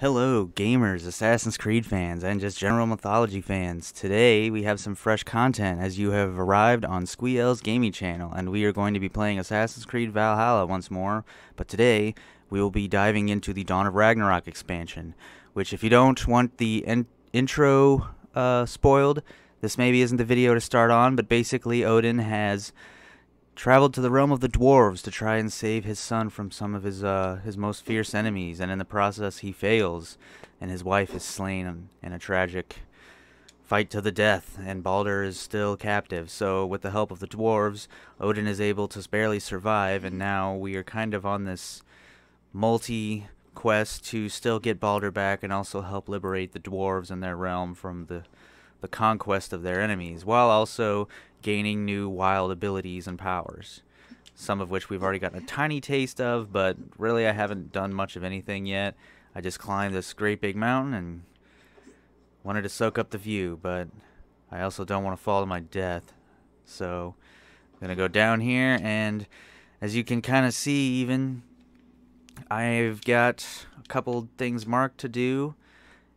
Hello, gamers, Assassin's Creed fans, and just general mythology fans. Today, we have some fresh content as you have arrived on Squee-El's gaming channel, and we are going to be playing Assassin's Creed Valhalla once more. But today, we will be diving into the Dawn of Ragnarok expansion, which if you don't want the intro spoiled, this maybe isn't the video to start on, but basically Odin has traveled to the realm of the dwarves to try and save his son from some of his most fierce enemies, and in the process he fails, and his wife is slain in a tragic fight to the death, and Balder is still captive. So with the help of the dwarves, Odin is able to barely survive, and now we are kind of on this multi-quest to still get Balder back and also help liberate the dwarves and their realm from the conquest of their enemies, while also gaining new wild abilities and powers, some of which we've already gotten a tiny taste of, but really I haven't done much of anything yet. I just climbed this great big mountain and wanted to soak up the view, but I also don't want to fall to my death. So I'm going to go down here, and as you can kind of see, even I've got a couple things marked to do.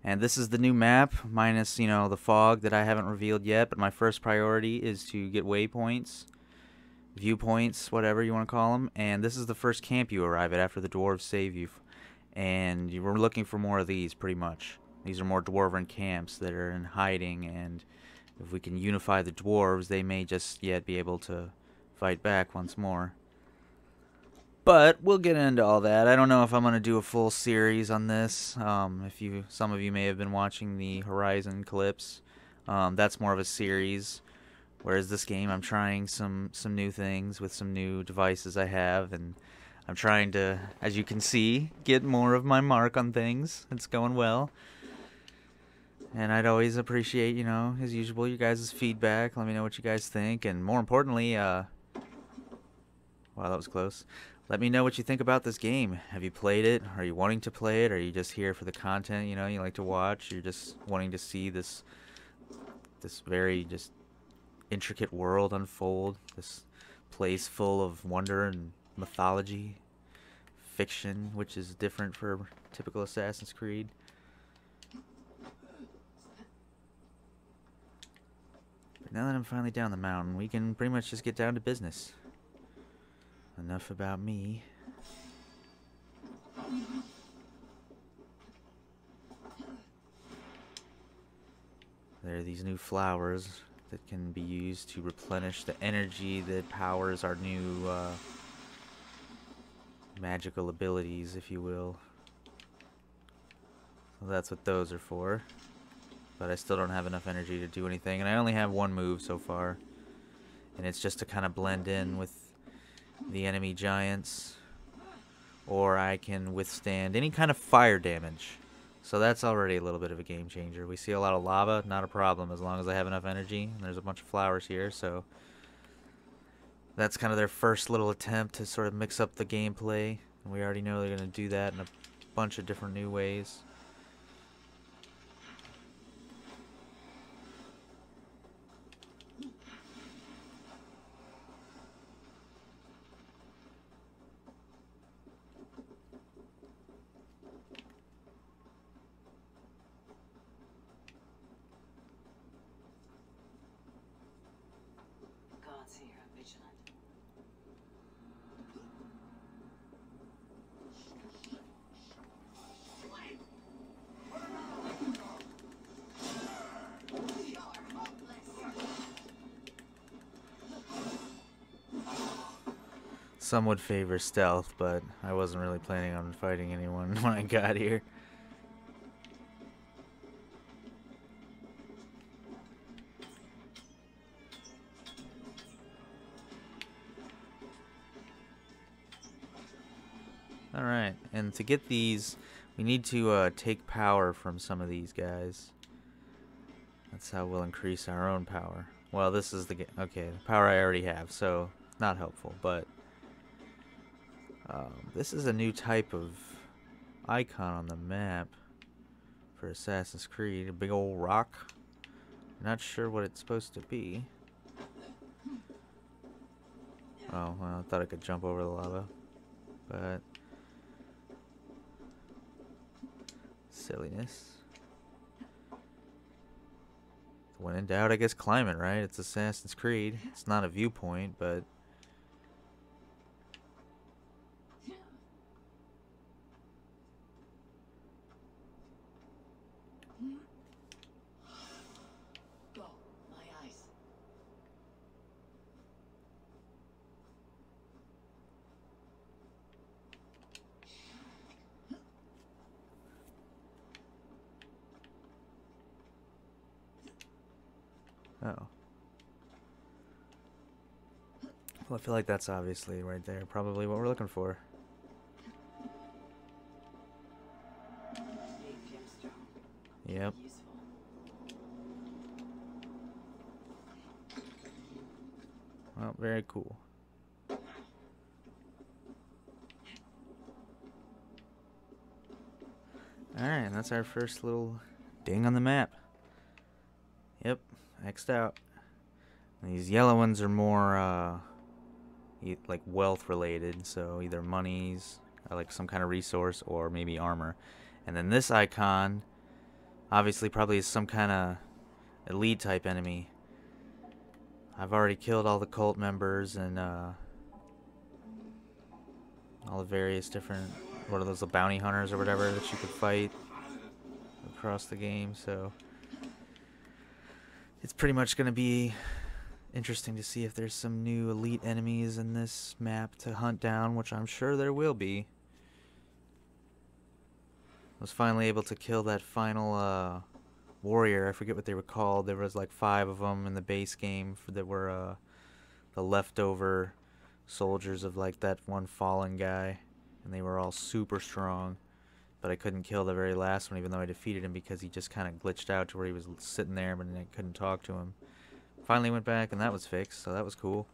And this is the new map, minus, the fog that I haven't revealed yet. But my first priority is to get waypoints, viewpoints, whatever you want to call them. And this is the first camp you arrive at after the dwarves save you. And you were looking for more of these, pretty much. These are more dwarven camps that are in hiding. And if we can unify the dwarves, they may just yet be able to fight back once more. But we'll get into all that. I don't know if I'm going to do a full series on this. Some of you may have been watching the Horizon clips. That's more of a series. Whereas this game, I'm trying some new things with some new devices I have. And I'm trying to, as you can see, get more of my mark on things. It's going well. And I'd always appreciate, as usual, you guys' feedback. Let me know what you guys think. And more importantly, wow, that was close. Let me know what you think about this game. Have you played it? Are you wanting to play it? Are you just here for the content, you like to watch? You're just wanting to see this very just intricate world unfold. This place full of wonder and mythology, fiction, which is different for typical Assassin's Creed. But now that I'm finally down the mountain, we can pretty much just get down to business. Enough about me. There are these new flowers that can be used to replenish the energy that powers our new magical abilities, if you will. So that's what those are for. But I still don't have enough energy to do anything, and I only have one move so far. And it's just to kind of blend in with the enemy giants, or I can withstand any kind of fire damage. So that's already a little bit of a game changer. We see a lot of lava, not a problem as long as I have enough energy. And there's a bunch of flowers here, so that's kind of their first little attempt to sort of mix up the gameplay. And we already know they're going to do that in a bunch of different new ways. Some would favor stealth, but I wasn't really planning on fighting anyone when I got here. Alright, and to get these, we need to take power from some of these guys. That's how we'll increase our own power. Well, this is the okay, the power I already have, so not helpful, but this is a new type of icon on the map for Assassin's Creed, a big old rock. Not sure what it's supposed to be. Oh, well, I thought I could jump over the lava. But silliness. When in doubt, I guess climb it, right? It's Assassin's Creed. It's not a viewpoint, but... Go, my eyes. Oh. Well, I feel like that's obviously right there. Probably what we're looking for. Yep. Well, very cool. Alright, and that's our first little ding on the map. Yep, X'd out. And these yellow ones are more, like wealth related, so either monies, or like some kind of resource, or maybe armor. And then this icon, obviously probably is some kind of elite type enemy. I've already killed all the cult members and all the various different, what are those, the bounty hunters or whatever that you could fight across the game, so it's pretty much going to be interesting to see if there's some new elite enemies in this map to hunt down, which I'm sure there will be. I was finally able to kill that final warrior. I forget what they were called. There was like 5 of them in the base game that were the leftover soldiers of like that one fallen guy, and they were all super strong, but I couldn't kill the very last one even though I defeated him because he just kind of glitched out to where he was sitting there but I couldn't talk to him. Finally went back and that was fixed, so that was cool.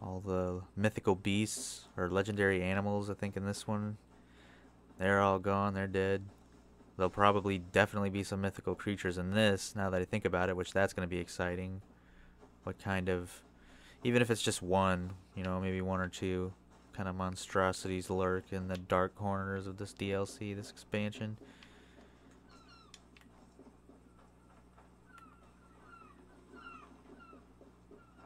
All the mythical beasts or legendary animals, I think, in this one, they're all gone, they're dead. There'll probably definitely be some mythical creatures in this, now that I think about it, which that's going to be exciting. What kind of, even if it's just one, you know, maybe 1 or 2 kind of monstrosities lurk in the dark corners of this DLC, this expansion.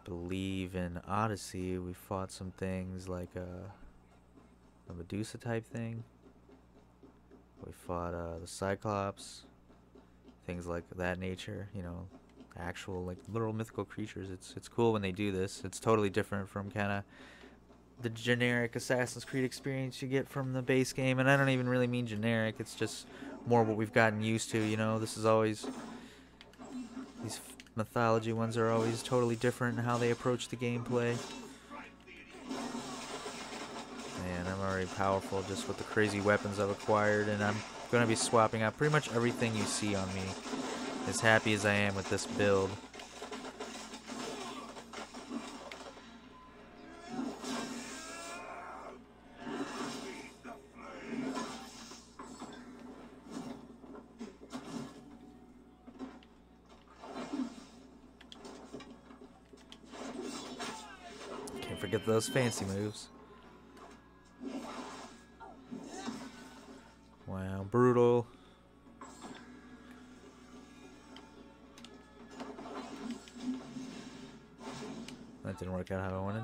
Believe in Odyssey we fought some things like a Medusa type thing. We fought the Cyclops, things like that nature, you know, actual like literal mythical creatures. It's cool when they do this. It's totally different from kind of the generic Assassin's Creed experience you get from the base game, and I don't even really mean generic. It's just more what we've gotten used to, you know. This is always, these mythology ones are always totally different in how they approach the gameplay. Man, I'm already powerful just with the crazy weapons I've acquired, and I'm going to be swapping out pretty much everything you see on me, as happy as I am with this build. Can't forget those fancy moves. Wow, brutal. That didn't work out how I wanted.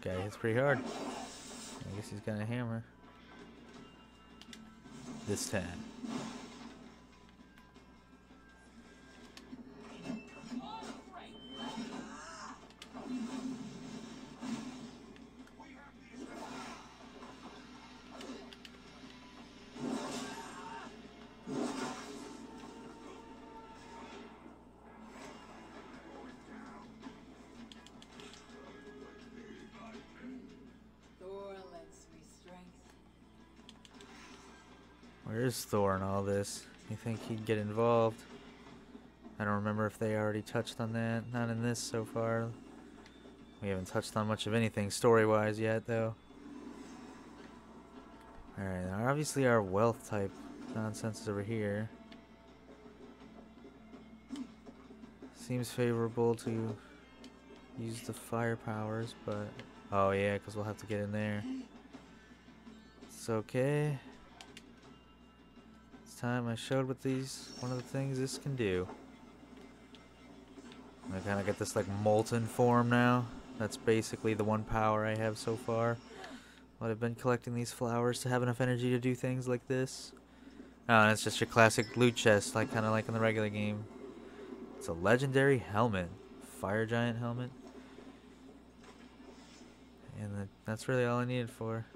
Okay, hits pretty hard. I guess he's got a hammer. This time. Where's Thor in all this? You think he'd get involved? I don't remember if they already touched on that. Not in this so far. We haven't touched on much of anything story-wise yet, though. Alright, now obviously our wealth type nonsense is over here. Seems favorable to use the fire powers, but... Oh yeah, because we'll have to get in there. It's okay. It's time I showed what one of the things this can do. I kind of get this like molten form now. That's basically the one power I have so far. But I've been collecting these flowers to have enough energy to do things like this. Oh, and it's just your classic loot chest, like kind of like in the regular game. It's a legendary helmet. Fire giant helmet. And that's really all I needed for.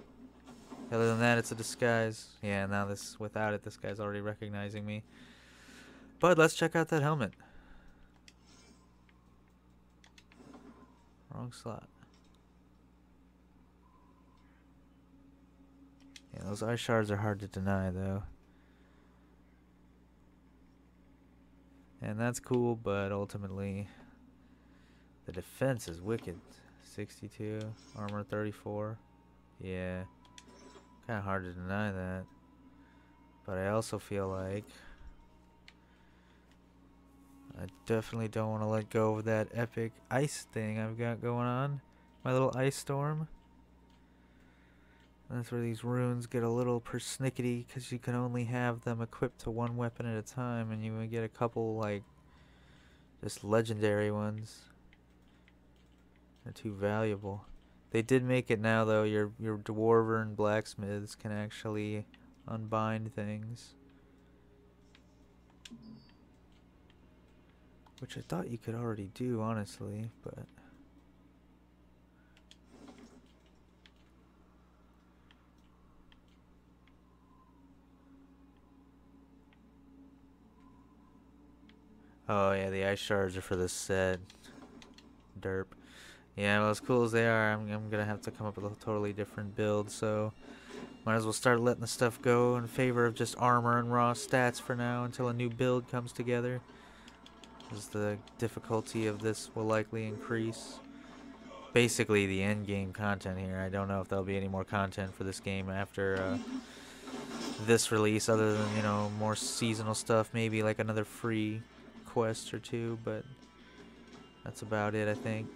Other than that, it's a disguise. Yeah, now without it, this guy's already recognizing me. But let's check out that helmet. Wrong slot. Yeah, those ice shards are hard to deny, though. And that's cool, but ultimately, the defense is wicked. 62, armor 34. Yeah, kind of hard to deny that. But I also feel like I definitely don't want to let go of that epic ice thing I've got going on. My little ice storm. That's where these runes get a little persnickety, because you can only have them equipped to one weapon at a time, and you would get a couple, like, just legendary ones. They're too valuable. They did make it now, though. Your dwarven blacksmiths can actually unbind things. Which I thought you could already do, honestly, but... Oh yeah, the ice shards are for this set. Derp. Yeah, well, as cool as they are, I'm gonna have to come up with a totally different build, so might as well start letting the stuff go in favor of just armor and raw stats for now until a new build comes together. As the difficulty of this will likely increase. Basically the end game content here. I don't know if there'll be any more content for this game after this release, other than, you know, more seasonal stuff, maybe like another free quest or two, but that's about it, I think.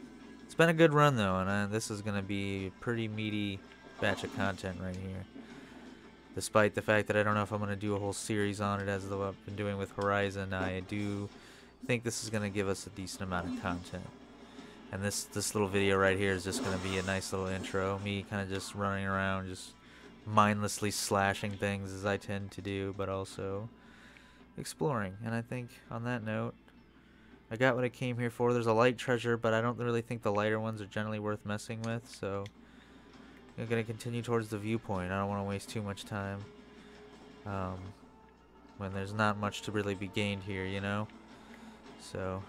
It's been a good run though, and this is gonna be a pretty meaty batch of content right here. Despite the fact that I don't know if I'm gonna do a whole series on it as I've been doing with Horizon, I do think this is gonna give us a decent amount of content. And this little video right here is just gonna be a nice little intro. Me kind of just running around, just mindlessly slashing things as I tend to do, but also exploring. And I think on that note, I got what I came here for. There's a light treasure, but I don't really think the lighter ones are generally worth messing with, so I'm gonna continue towards the viewpoint. I don't want to waste too much time when there's not much to really be gained here, you know? So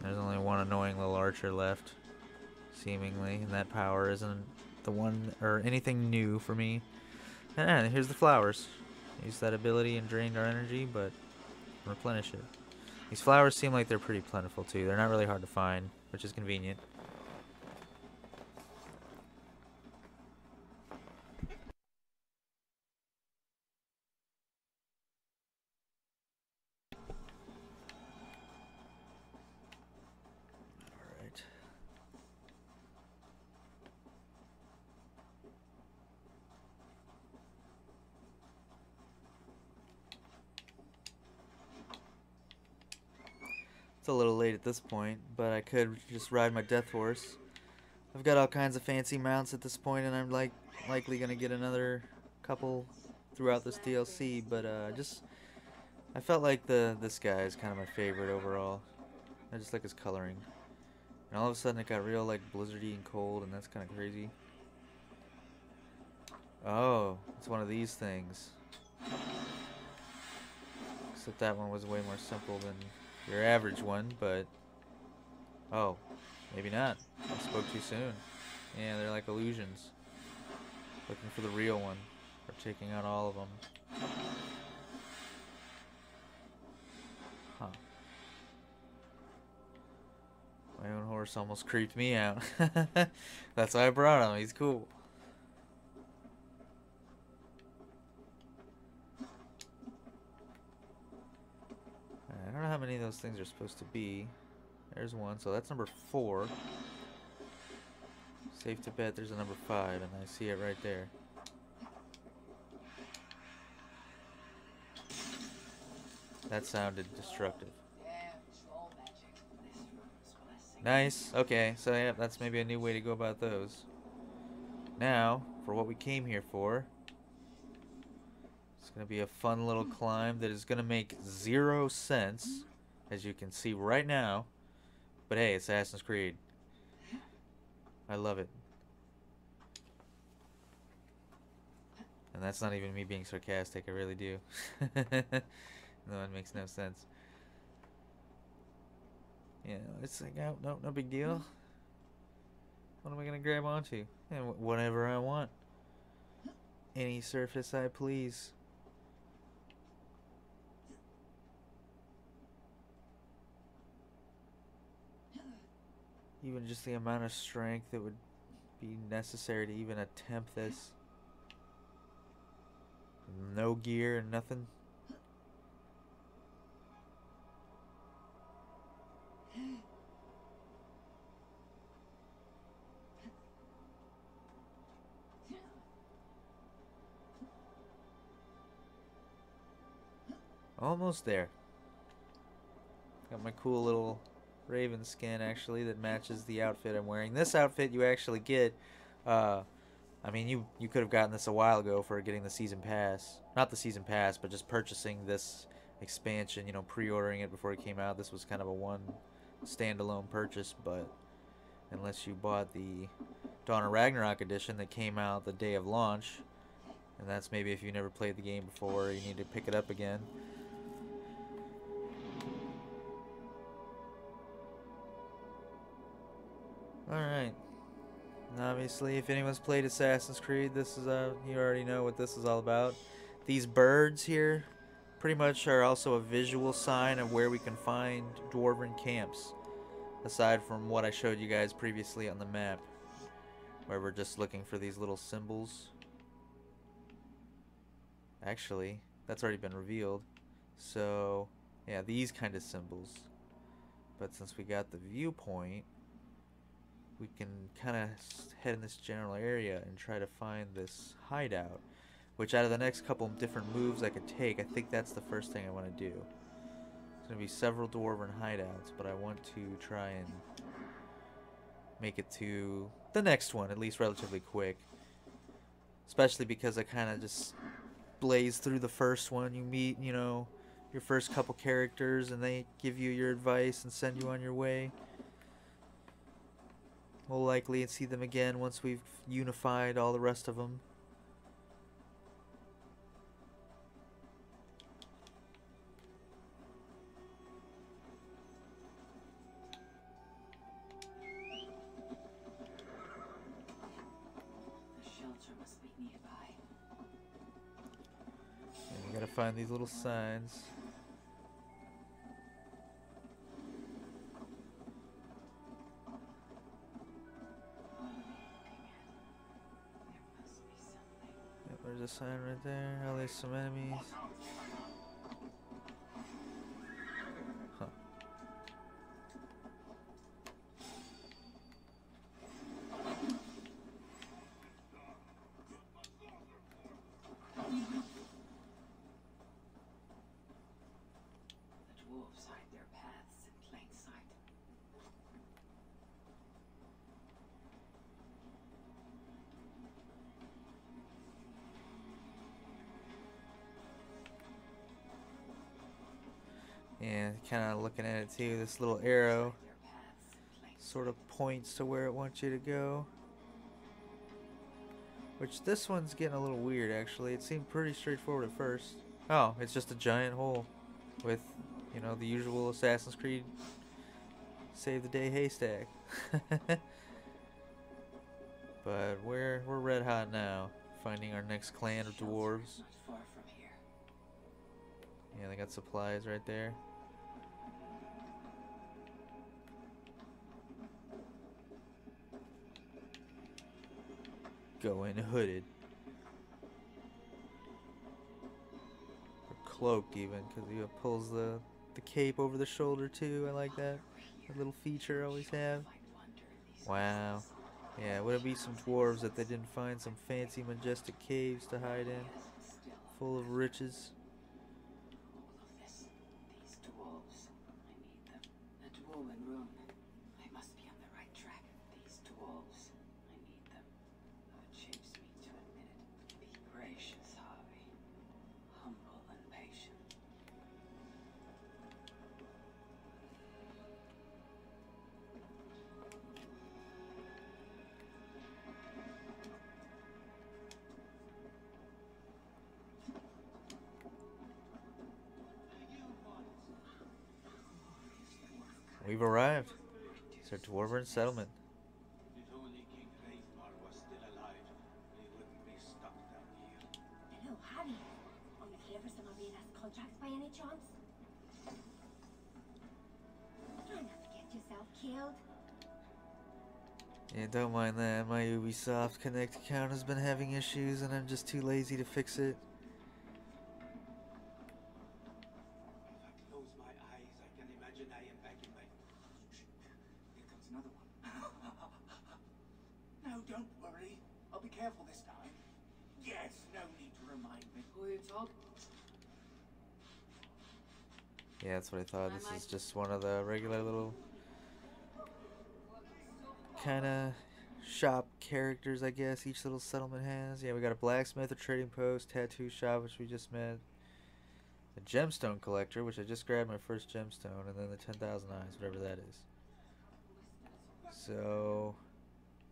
there's only one annoying little archer left, seemingly, and that power isn't the one or anything new for me. And here's the flowers. Use that ability and drained our energy, but replenish it. These flowers seem like they're pretty plentiful too. They're not really hard to find, which is convenient. Alright. It's a little late at this point, but I could just ride my death horse. I've got all kinds of fancy mounts at this point, and I'm likely gonna get another couple throughout this DLC. But I felt like this guy is kind of my favorite overall. I just like his coloring, and all of a sudden it got real like blizzardy and cold, and that's kind of crazy. Oh, it's one of these things. Except that one was way more simple than your average one, but... Oh, maybe not. I spoke too soon. Yeah, they're like illusions. Looking for the real one. Or taking out all of them. Huh. My own horse almost creeped me out. That's why I brought him. He's cool. those things are supposed to be. There's one, so that's number 4. Safe to bet there's a number 5, and I see it right there. That sounded destructive. Nice. Okay, so yeah, that's maybe a new way to go about those. Now, for what we came here for. It's going to be a fun little climb that is going to make 0 sense, as you can see right now. But hey, it's Assassin's Creed. I love it. And that's not even me being sarcastic, I really do. No, it makes no sense. Yeah, it's like, oh, no, no big deal. What am I going to grab onto? And whatever I want. Any surface I please. Even just the amount of strength that would be necessary to even attempt this. No gear, nothing. Almost there. Got my cool little raven skin actually that matches the outfit I'm wearing. This outfit you actually get. I mean, you could have gotten this a while ago for getting the season pass. Not the season pass, but just purchasing this expansion. You know, pre-ordering it before it came out. This was kind of a one standalone purchase, but unless you bought the Dawn of Ragnarok edition that came out the day of launch, and that's maybe if you never played the game before, you need to pick it up again. Alright. And obviously, if anyone's played Assassin's Creed, this is you already know what this is all about. These birds here pretty much are also a visual sign of where we can find dwarven camps. Aside from what I showed you guys previously on the map, where we're just looking for these little symbols. Actually, that's already been revealed. So, yeah, these kind of symbols. But since we got the viewpoint, we can kind of head in this general area and try to find this hideout. Which out of the next couple different moves I could take, I think that's the first thing I want to do. There's going to be several dwarven hideouts, but I want to try and make it to the next one, at least relatively quick. Especially because I kind of just blaze through the first one. You meet, you know, your first couple characters and they give you your advice and send you on your way. We'll likely see them again once we've unified all the rest of them. The shelter must be nearby. And you gotta find these little signs. There's a sign right there. Oh, there's some enemies. Huh. The dwarves hide their paths in plain sight. Yeah, kind of looking at it too. This little arrow sort of points to where it wants you to go. Which this one's getting a little weird actually. It seemed pretty straightforward at first. Oh, it's just a giant hole with, you know, the usual Assassin's Creed save the day haystack. But we're red hot now, finding our next clan of dwarves. Not far from here. Yeah, they got supplies right there. Going hooded. Or cloaked even, because he pulls the the cape over the shoulder too. I like that. That little feature I always have. Wow. Yeah, would it be some dwarves if they didn't find some fancy, majestic caves to hide in, full of riches? All of this, these dwarves. I need them. A dwarven room. I must be on the right track. These dwarves. I need them. Though it shapes me to admit it. Be gracious, Harvey. Humble and patient. We've arrived. It's our dwarven settlement. If only King Hreithmar was still alive, we wouldn't be stuck down here. Hello, Harry. On the here for some of Vienna's contracts by any chance? Try not to get yourself killed. Yeah, don't mind that. My Ubisoft Connect account has been having issues and I'm just too lazy to fix it. If I close my eyes, I can imagine I am back in my... Here comes another one. No, don't worry. I'll be careful this time. Yes, no need to remind me. Who are you talking? Yeah, that's what I thought. This is just one of the regular little kind of shop characters, I guess, each little settlement has. Yeah, we got a blacksmith, a trading post, tattoo shop, which we just met, a gemstone collector, which I just grabbed my first gemstone, and then the 10,000 eyes, whatever that is. So,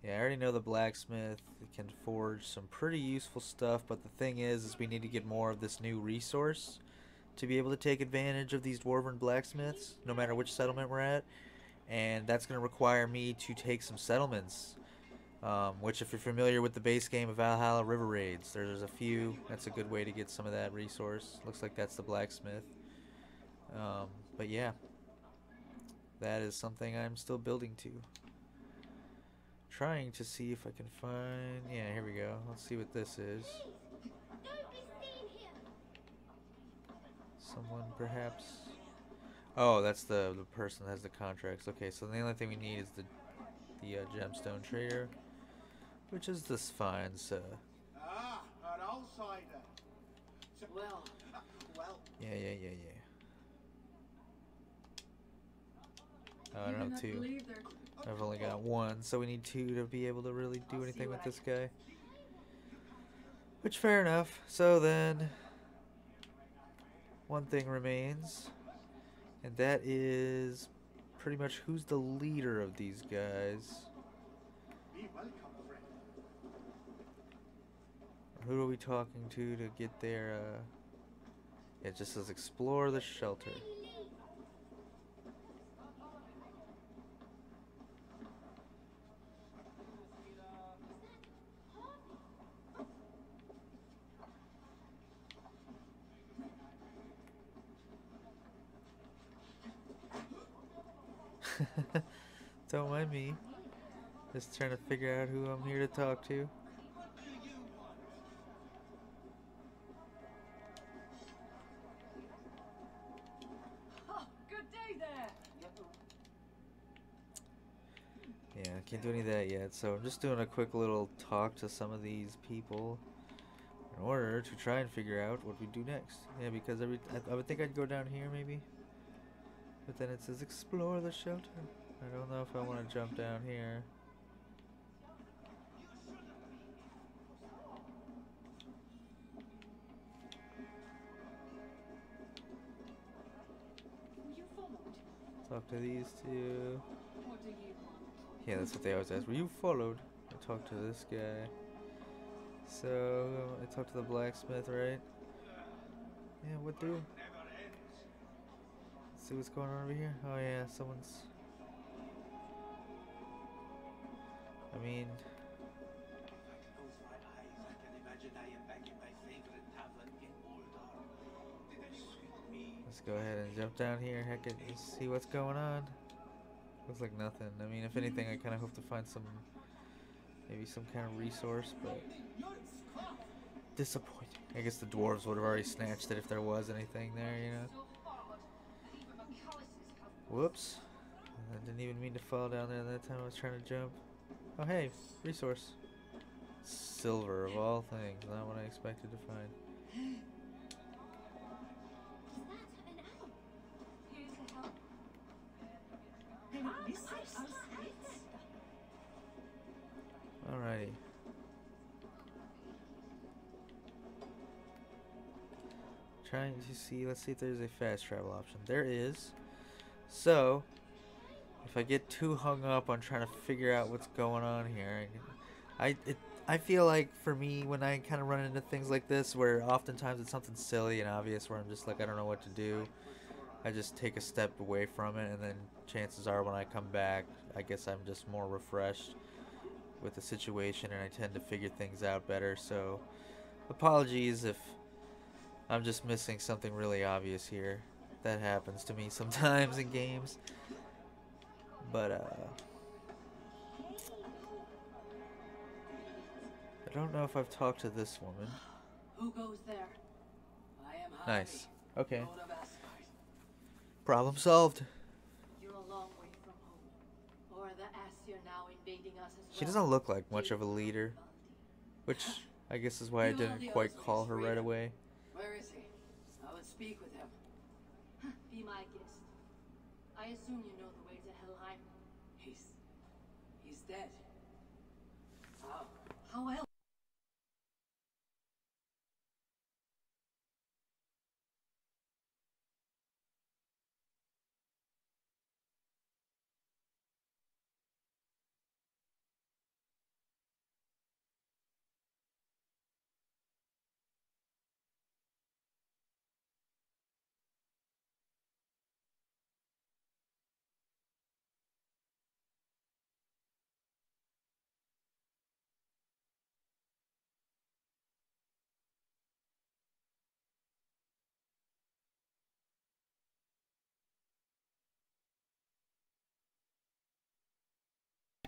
yeah, I already know the blacksmith can forge some pretty useful stuff, but the thing is we need to get more of this new resource to be able to take advantage of these dwarven blacksmiths, no matter which settlement we're at. And that's going to require me to take some settlements, which if you're familiar with the base game of Valhalla River Raids, there's a few. That's a good way to get some of that resource. Looks like that's the blacksmith. But yeah, that is something I'm still building to. Trying to see if I can find... Yeah, here we go. Let's see what this is. Don't be staying here. Someone perhaps... Oh, that's the person that has the contracts. Okay, so the only thing we need is the gemstone trader, which is this fine, so... Ah, an outsider. Well, Yeah. Oh, I don't have two. I've only got one, so we need two to be able to really do anything with this guy. Which, fair enough. So then, one thing remains, and that is pretty much who's the leader of these guys. Be welcome, friend. Who are we talking to get their, it just says explore the shelter. Don't mind me. Just trying to figure out who I'm here to talk to. oh, good day there. Yeah, I can't do any of that yet, so I'm just doing a quick little talk to some of these people in order to try and figure out what we do next. Yeah, because I would think I'd go down here maybe, but then it says explore the shelter. I don't know if I want to jump down here. Were you followed? Talk to these two. What do you want? Yeah, that's what they always ask. Were you followed? I talked to this guy. So, I talked to the blacksmith, right? Yeah, what do? Let's see what's going on over here. Oh yeah, someone's... I mean... If I close my eyes, I can imagine I am back in my favorite tavern in Moldar. Did they sweet me? Let's go ahead and jump down here. Heck it, let's see what's going on. Looks like nothing. I mean, if anything, I kind of hope to find some... maybe some kind of resource, but... disappointing. I guess the dwarves would have already snatched it if there was anything there, you know? Whoops. I didn't even mean to fall down there that time I was trying to jump. Oh hey, resource. Silver of all things, not what I expected to find. Is that an owl? Here to help. Alrighty. Trying to see, let's see if there's a fast travel option. There is. So, if I get too hung up on trying to figure out what's going on here, I feel like for me when I kind of run into things like this, where oftentimes it's something silly and obvious, where I'm just like I don't know what to do, I just take a step away from it, and then chances are when I come back, I guess I'm just more refreshed with the situation, and I tend to figure things out better. So, apologies if I'm just missing something really obvious here. That happens to me sometimes in games. But, I don't know if I've talked to this woman. Who goes there? I am Harvey. Nice. Okay. Lord of Asgard. Problem solved. You're a long way from home. Or the Aesir now invading us as well. She doesn't look like much of a leader, which I guess is why I didn't quite call her right away. Where is he? I would speak with him. Be my guest. I assume you know the way to Helheim. He's dead. How? How else?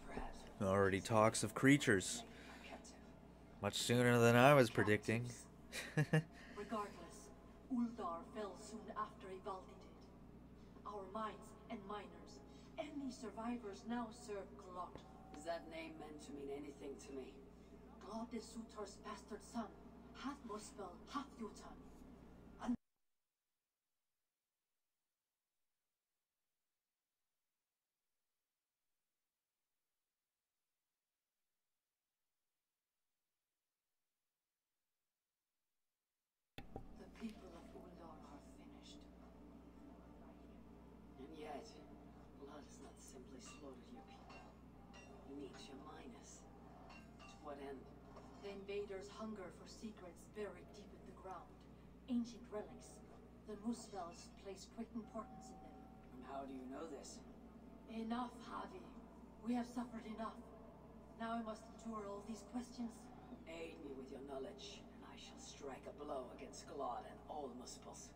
Perhaps. Already talks of creatures. A captive. Much sooner than I was predicting. Regardless, Uldar fell soon after Ivaldi did. Our mines and miners, any survivors now serve Glot. Is that name meant to mean anything to me? Glot is Sutar's bastard son, half Muspel, half Jotun. The people of Uldar are finished. And yet, blood has not simply slaughtered your people. You need your miners. To what end? The invaders hunger for secrets buried deep in the ground. Ancient relics. The Muspels place great importance in them. And how do you know this? Enough, Javi. We have suffered enough. Now I must endure all these questions. Aid me with your knowledge, and I shall strike a blow against Glod and all Muspels.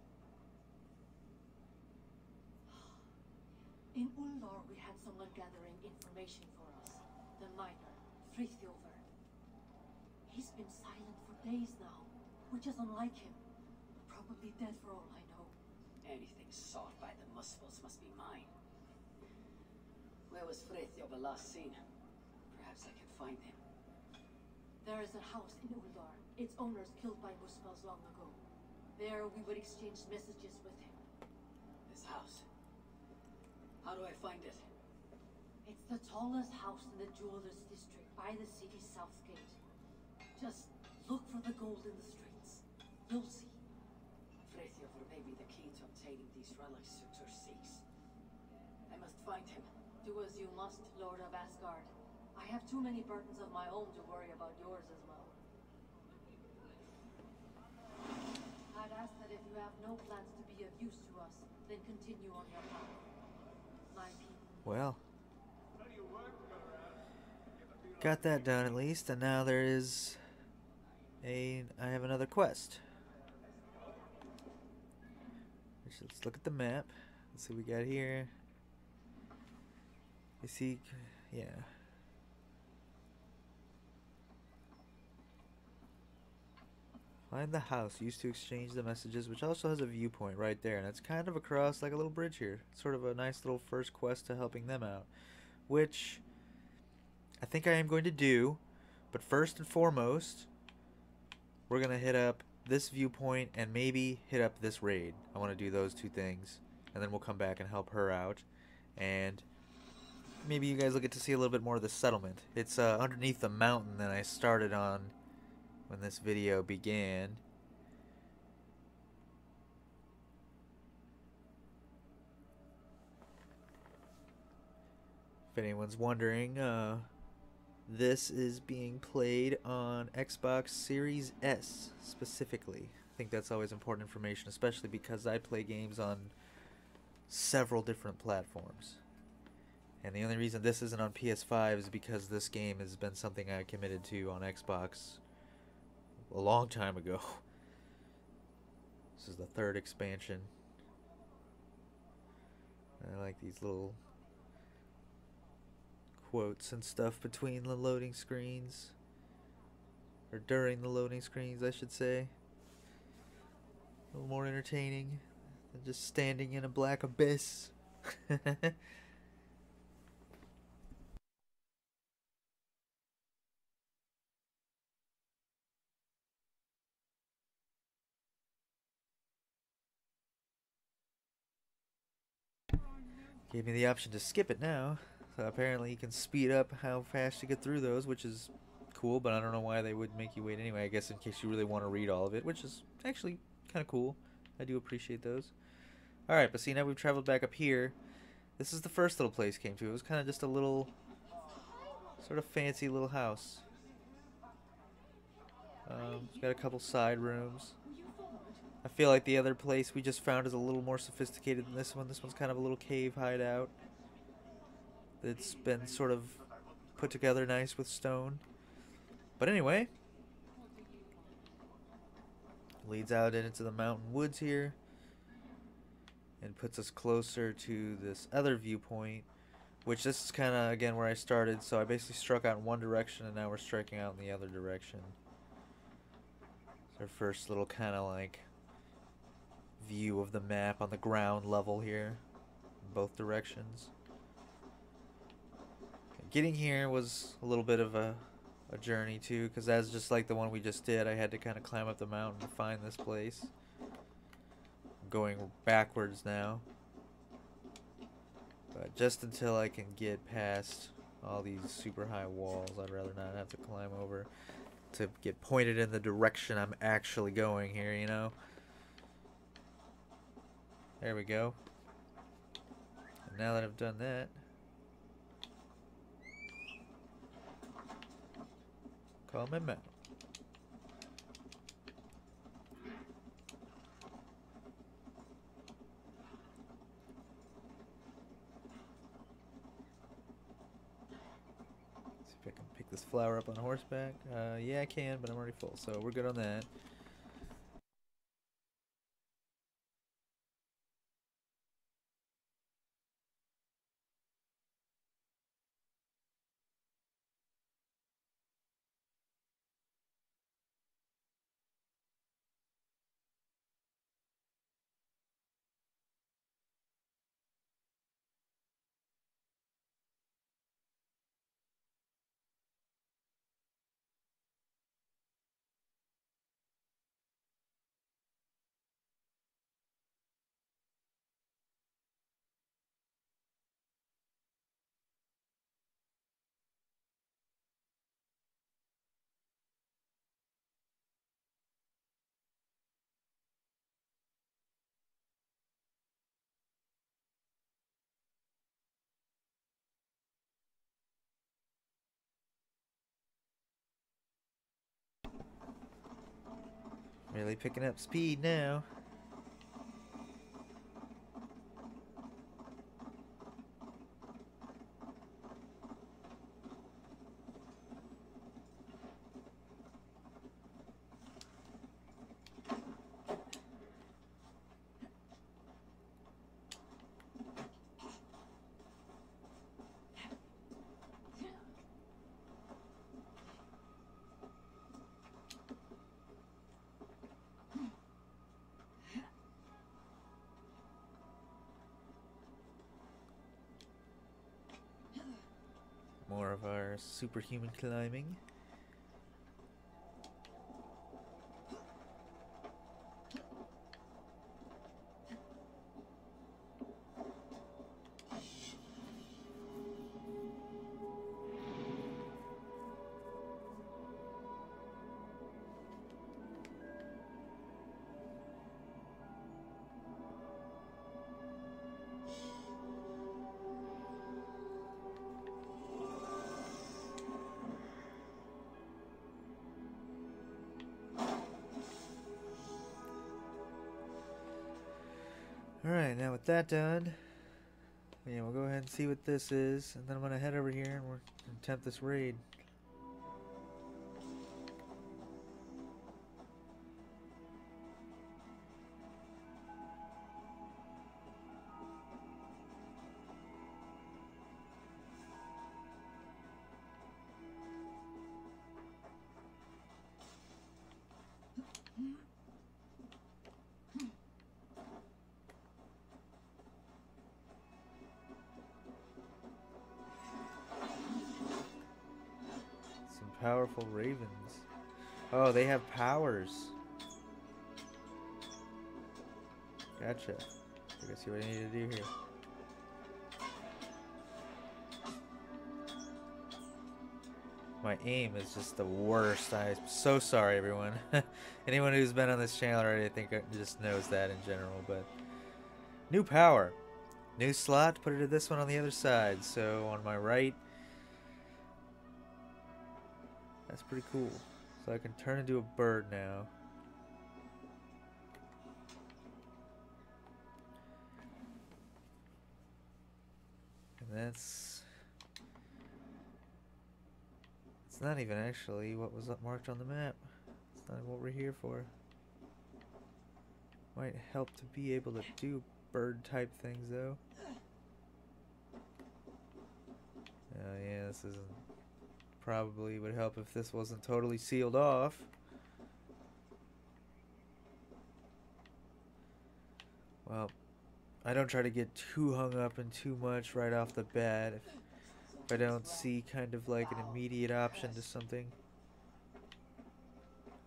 In Uldar, we had someone gathering information for us. The miner, Frithjofer. He's been silent for days now, which is unlike him. Probably dead for all I know. Anything sought by the Muspels must be mine. Where was Frithjofer last seen? Perhaps I can find him. There is a house in Uldar. Its owners killed by Muspels long ago. There we would exchange messages with him. This house. How do I find it? It's the tallest house in the Jewelers District, by the city's south gate. Just look for the gold in the streets. You'll see. Frithjofer may be the key to obtaining these relics Sutur seeks. I must find him. Do as you must, Lord of Asgard. I have too many burdens of my own to worry about yours as well. I'd ask that if you have no plans to be of use to us, then continue on your path. My people. Well, got that done at least, and now there is I have another quest. Let's look at the map. Let's see what we got here. You see, yeah. Find the house used to exchange the messages, which also has a viewpoint right there, and it's kind of across like a little bridge here. Sort of a nice little first quest to helping them out, which I think I am going to do. But first and foremost, we're going to hit up this viewpoint and maybe hit up this raid. I want to do those two things, and then we'll come back and help her out, and maybe you guys will get to see a little bit more of the settlement. It's underneath the mountain that I started on when this video began. If anyone's wondering, this is being played on Xbox Series S specifically. I think that's always important information, especially because I play games on several different platforms. And the only reason this isn't on PS5 is because this game has been something I committed to on Xbox a long time ago. This is the third expansion. I like these little quotes and stuff between the loading screens, or during the loading screens, I should say. A little more entertaining than just standing in a black abyss. Gave me the option to skip it now, so apparently you can speed up how fast you get through those, which is cool, but I don't know why they would make you wait anyway. I guess in case you really want to read all of it, which is actually kind of cool. I do appreciate those. Alright, but see, now we've traveled back up here. This is the first little place came to. It was kind of just a little, sort of fancy little house. It's got a couple side rooms. I feel like the other place we just found is a little more sophisticated than this one. This one's kind of a little cave hideout that's been sort of put together nice with stone. But anyway, leads out into the mountain woods here and puts us closer to this other viewpoint, which this is kind of, again, where I started. So I basically struck out in one direction and now we're striking out in the other direction. It's our first little kind of like view of the map on the ground level here in both directions. Getting here was a little bit of a journey too, because as just like the one we just did, I had to kind of climb up the mountain to find this place. I'm going backwards now, but just until I can get past all these super high walls, I'd rather not have to climb over to get pointed in the direction I'm actually going here, you know? There we go. And now that I've done that, call my mount. See if I can pick this flower up on horseback. Yeah, I can, but I'm already full, so we're good on that. Really picking up speed now. superhuman climbing. Alright, now with that done, yeah, we'll go ahead and see what this is, and then I'm going to head over here and we'll attempt this raid. Powerful ravens. Oh, they have powers. Gotcha. I guess see what I need to do here. My aim is just the worst. I'm so sorry, everyone. Anyone who's been on this channel already, I think, just knows that in general. But new power, new slot. Put it to this one on the other side. So on my right. That's pretty cool. So I can turn into a bird now. And that's... It's not even actually what was marked on the map. It's not what we're here for. Might help to be able to do bird type things though. Oh yeah, this isn't... Probably would help if this wasn't totally sealed off. Well, I don't try to get too hung up in too much right off the bat if I don't see kind of like an immediate option to something.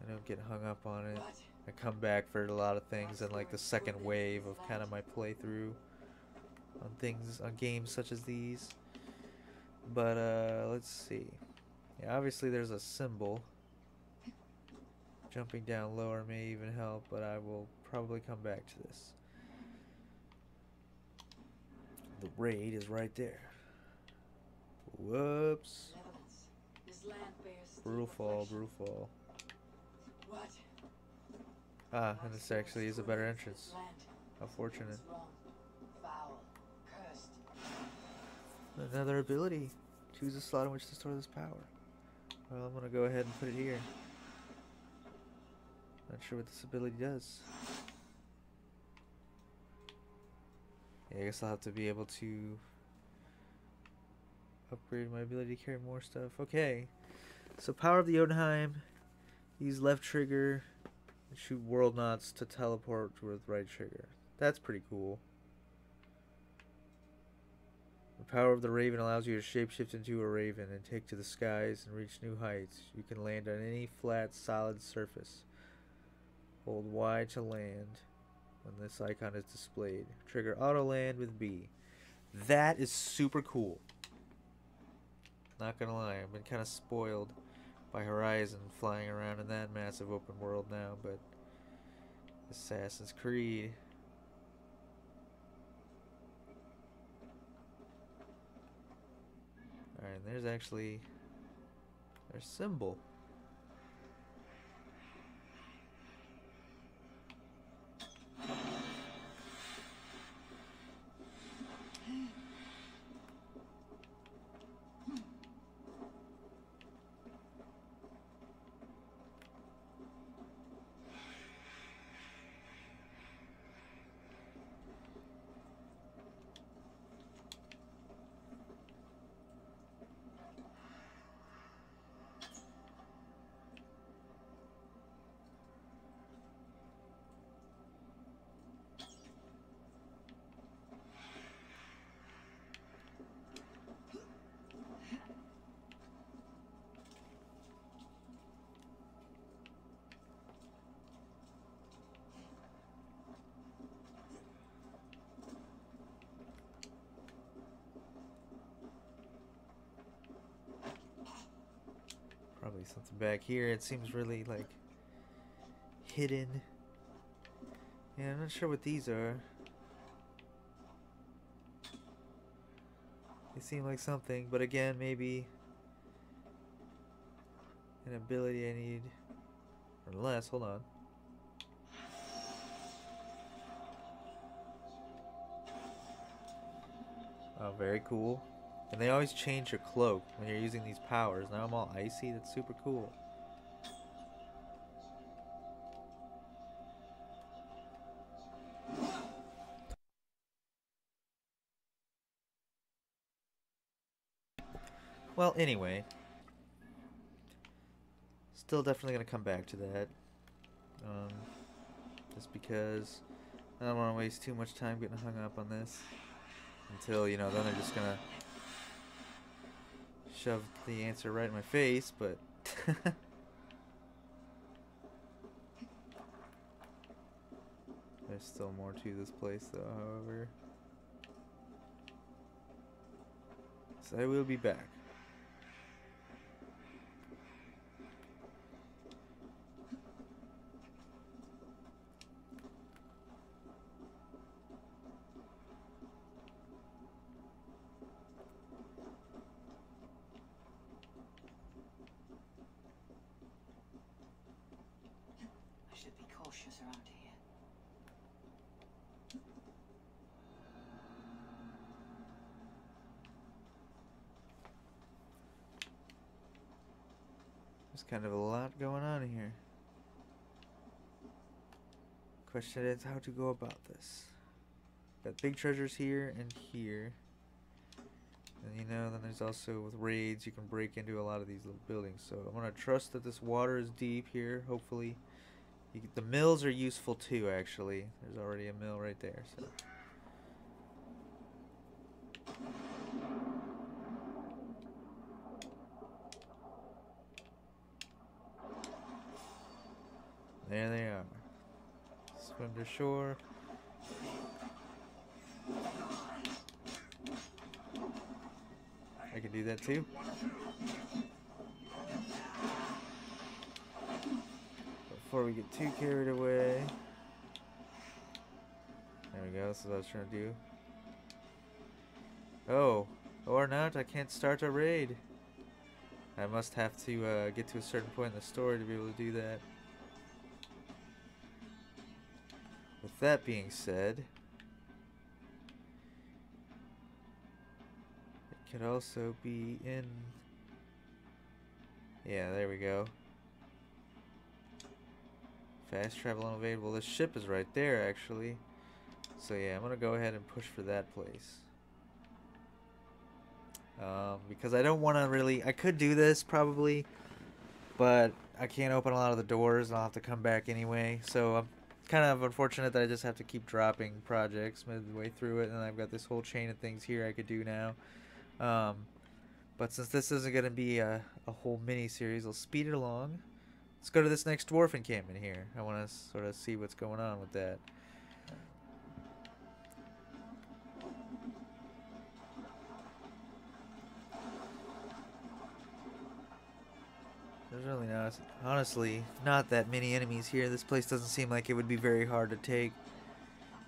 I don't get hung up on it. I come back for a lot of things in like the second wave of kind of my playthrough on things, on games such as these. But let's see. Yeah, obviously there's a symbol. Jumping down lower may even help, but I will probably come back to this. The raid is right there. Whoops. Brutal fall, brutal fall. Ah, and this actually is a better entrance. How fortunate. Another ability. Choose a slot in which to store this power. Well, I'm gonna go ahead and put it here. Not sure what this ability does. Yeah, I guess I'll have to be able to upgrade my ability to carry more stuff. Okay. So power of the Jotunheim. Use left trigger and shoot world knots to teleport with right trigger. That's pretty cool. The power of the Raven allows you to shapeshift into a raven and take to the skies and reach new heights. You can land on any flat, solid surface. Hold Y to land when this icon is displayed. Trigger auto land with B. That is super cool. Not gonna lie, I've been kind of spoiled by Horizon flying around in that massive open world now, but Assassin's Creed. Alright, there's actually their symbol. Something back here. It seems really like hidden. Yeah, I'm not sure what these are. They seem like something, but again, maybe an ability I need. Unless, hold on. Oh, very cool. And they always change your cloak when you're using these powers. Now I'm all icy. That's super cool. Well, anyway. Still definitely going to come back to that. Just because I don't want to waste too much time getting hung up on this. Until, you know, then they're just going to shove the answer right in my face, but... There's still more to this place, though, however. So I will be back. I should be cautious around here. There's kind of a lot going on here. Question is how to go about this. Got big treasures here and here. And you know, then there's also with raids you can break into a lot of these little buildings. So I'm gonna trust that this water is deep here. Hopefully, the mills are useful too. Actually, there's already a mill right there. So. There they are. Swim to shore. I can do that too. Before we get too carried away. There we go, this is what I was trying to do. Oh, or not, I can't start a raid. I must have to get to a certain point in the story to be able to do that. With that being said, it could also be in... Yeah, there we go. Fast travel unavailable. This ship is right there, actually. So yeah, I'm gonna go ahead and push for that place. Because I don't want to really... I could do this, probably. But I can't open a lot of the doors, and I'll have to come back anyway. So I'm kind of unfortunate that I just have to keep dropping projects midway through it, and I've got this whole chain of things here I could do now. But since this isn't going to be a whole mini-series, I'll speed it along. Let's go to this next dwarf encampment here. I want to sort of see what's going on with that. There's really not, honestly, not that many enemies here. This place doesn't seem like it would be very hard to take.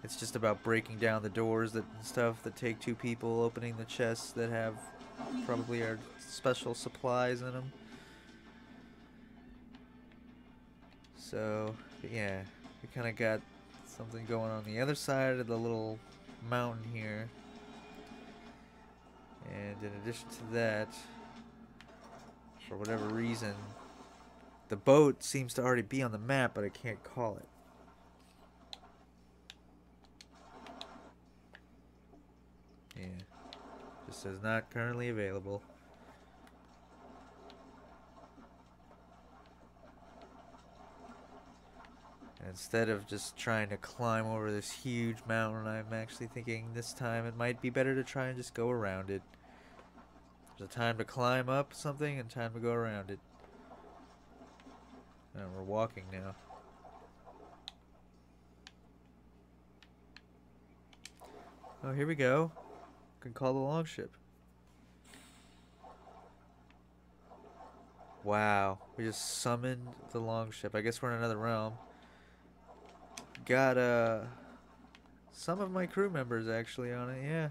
It's just about breaking down the doors and stuff that take two people, opening the chests that have probably our special supplies in them. So, yeah, we kind of got something going on the other side of the little mountain here. And in addition to that, for whatever reason, the boat seems to already be on the map, but I can't call it. Yeah. Just says not currently available. And instead of just trying to climb over this huge mountain, I'm actually thinking this time it might be better to try and just go around it. There's a time to climb up something and time to go around it. And we're walking now. Oh, here we go. Can call the longship. Wow. We just summoned the longship. I guess we're in another realm. Got some of my crew members actually on it, yeah.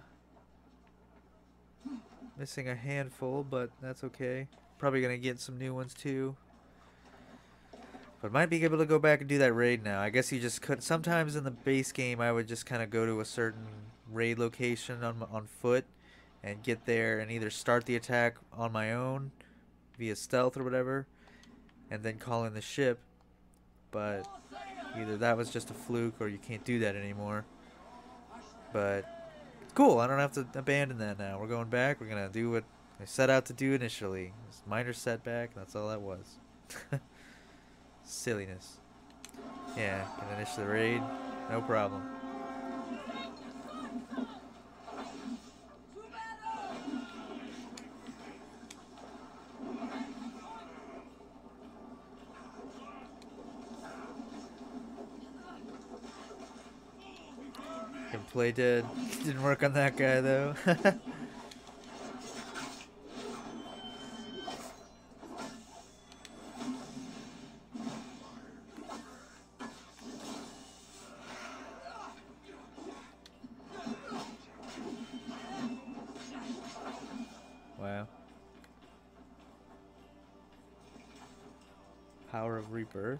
Missing a handful, but that's okay. Probably gonna get some new ones too. But might be able to go back and do that raid now. I guess you just could. Sometimes in the base game, I would just kind of go to a certain raid location on foot and get there and either start the attack on my own via stealth or whatever, and then call in the ship. But either that was just a fluke or you can't do that anymore. But it's cool. I don't have to abandon that now. We're going back. We're gonna do what I set out to do initially. It's a minor setback. And that's all that was. Silliness. Yeah, can finish the raid. No problem. Can play dead. Didn't work on that guy though. Wow. Power of rebirth.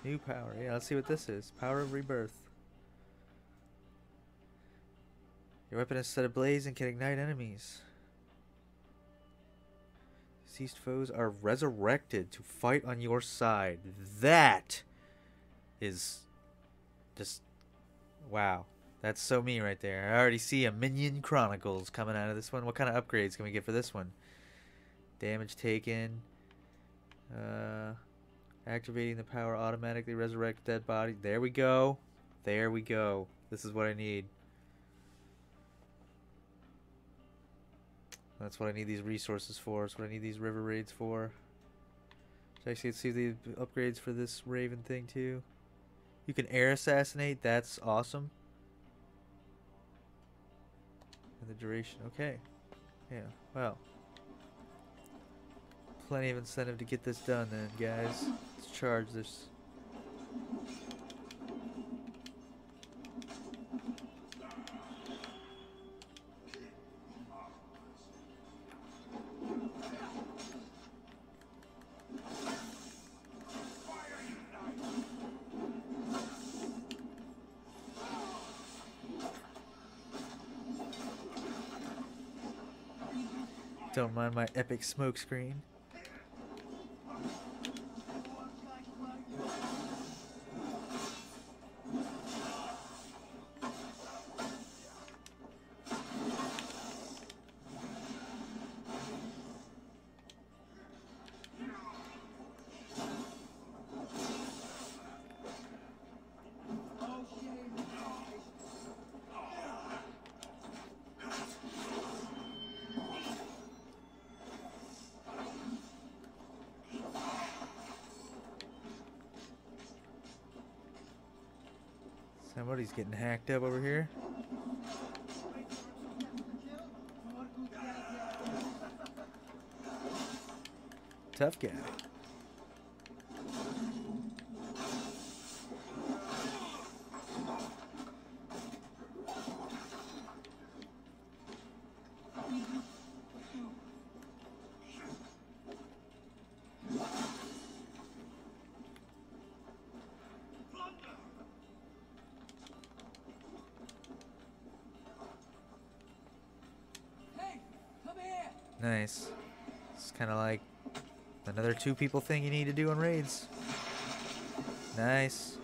New power. Yeah, let's see what this is. Power of rebirth. Your weapon is set ablaze and can ignite enemies. Deceased foes are resurrected to fight on your side. That is just wow. That's so me right there. I already see a Minion Chronicles coming out of this one. What kind of upgrades can we get for this one? Damage taken. Activating the power automatically resurrect dead body. There we go. There we go. This is what I need. That's what I need these resources for. That's what I need these river raids for. Actually, let's see the upgrades for this Raven thing too. You can air assassinate. That's awesome. And the duration. Okay. Yeah. Well. Plenty of incentive to get this done then, guys. Let's charge this. Don't mind my epic smoke screen. Somebody's getting hacked up over here. Tough guy. Nice. It's kind of like another 2 people thing you need to do on raids. Nice.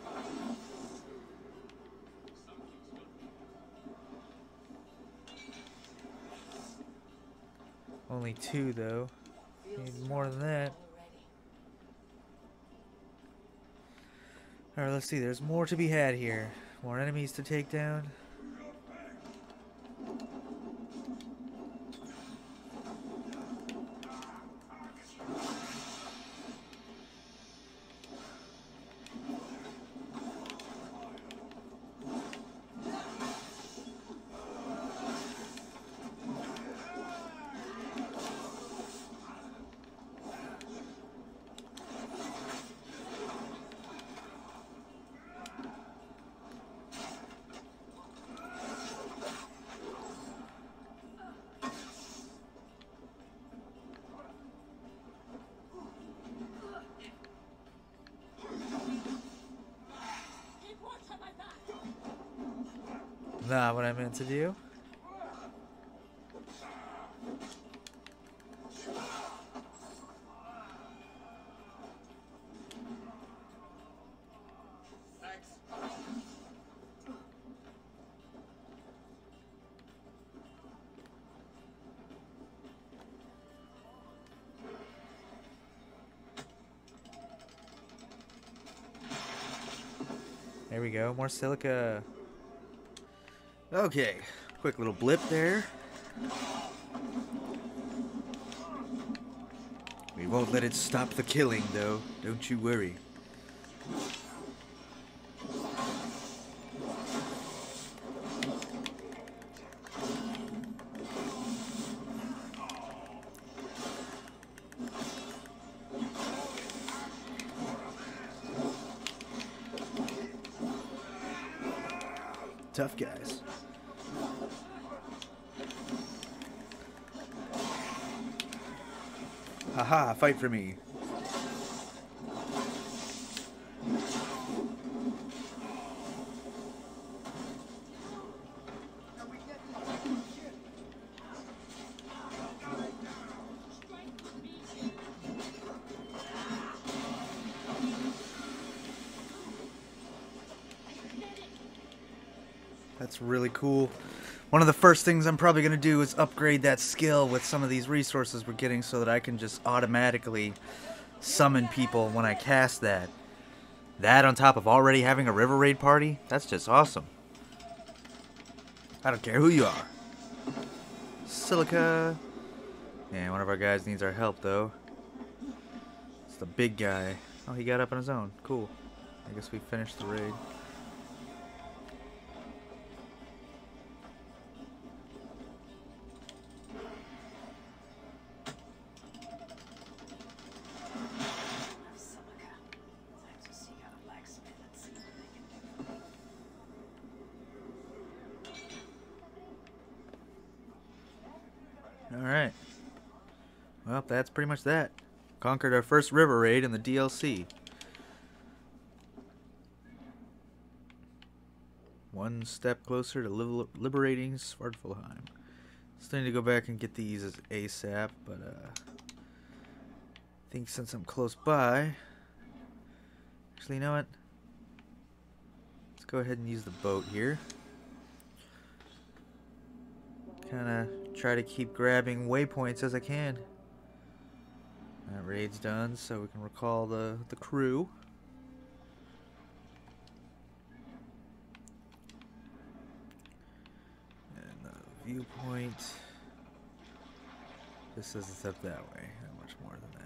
Only 2 though. Need more than that. Alright, let's see. There's more to be had here. More enemies to take down. Not what I meant to do. There we go, more silica. Okay, quick little blip there. We won't let it stop the killing, though. Don't you worry. Tough guys. Haha, fight for me. That's really cool. One of the first things I'm probably going to do is upgrade that skill with some of these resources we're getting so that I can just automatically summon people when I cast that. That on top of already having a river raid party, that's just awesome. I don't care who you are. Silica. Yeah, one of our guys needs our help though. It's the big guy. Oh, he got up on his own. Cool. I guess we finished the raid. Alright. Well, that's pretty much that. Conquered our first river raid in the DLC. One step closer to liberating Svartalfheim. Still need to go back and get these as ASAP, but I think since I'm close by... Actually, you know what? Let's go ahead and use the boat here. Kinda try to keep grabbing waypoints as I can. That raid's done, so we can recall the crew. And the viewpoint. This says it's up that way. Not much more than that.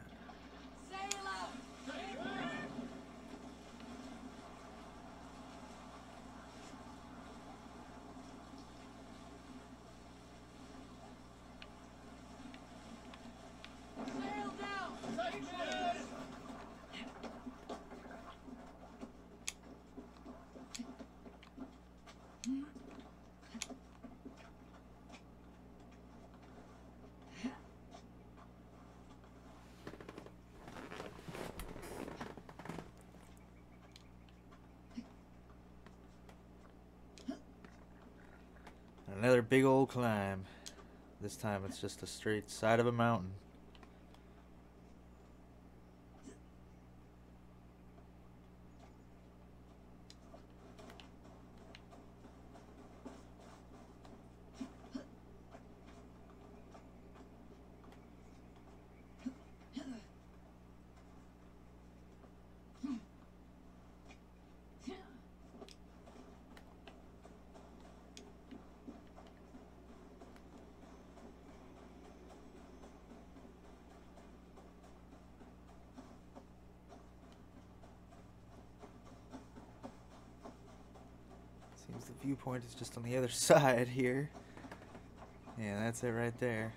Another big old climb. This time it's just a straight side of a mountain. Seems the viewpoint is just on the other side here. Yeah, that's it right there.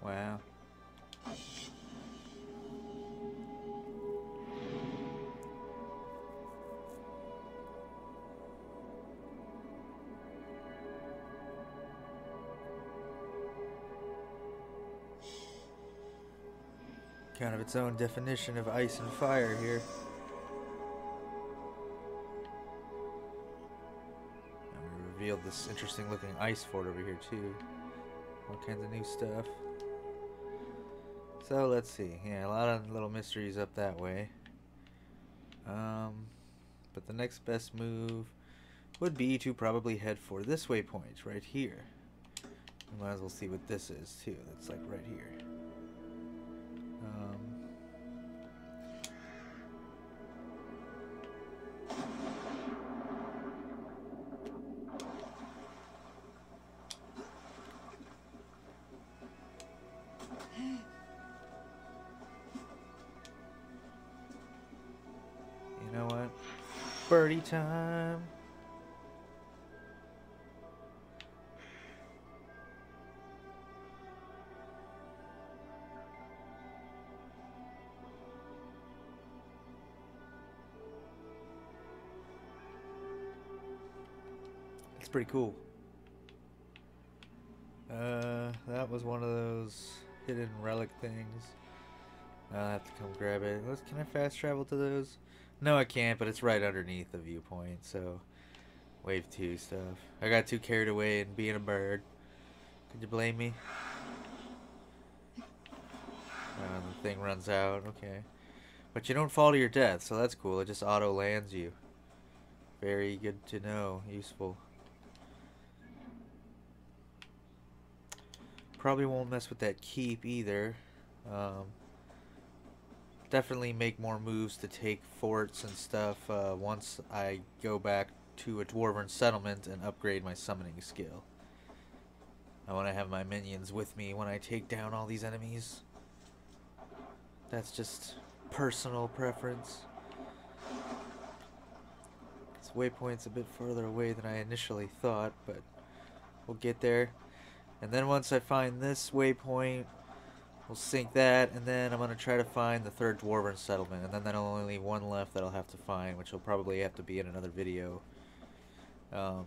Wow. Kind of its own definition of ice and fire here. And we revealed this interesting looking ice fort over here too. All kinds of new stuff. So let's see. Yeah, a lot of little mysteries up that way. But the next best move would be to probably head for this waypoint right here. We might as well see what this is too. That's like right here. You know what? Birdie time. It's pretty cool. That was one of those hidden relic things. I'll have to come grab it. Can I fast travel to those? No, I can't, but it's right underneath the viewpoint, so wave 2 stuff. I got too carried away in being a bird. Could you blame me? The thing runs out, okay. But you don't fall to your death, so that's cool. It just auto lands you. Very good to know. Useful. Probably won't mess with that keep either. Definitely make more moves to take forts and stuff once I go back to a dwarven settlement and upgrade my summoning skill. I want to have my minions with me when I take down all these enemies. That's just personal preference. This waypoint's a bit further away than I initially thought, but we'll get there. And then once I find this waypoint, we'll sink that, and then I'm going to try to find the third dwarven settlement, and then that'll only leave one left that I'll have to find, which will probably have to be in another video. I'm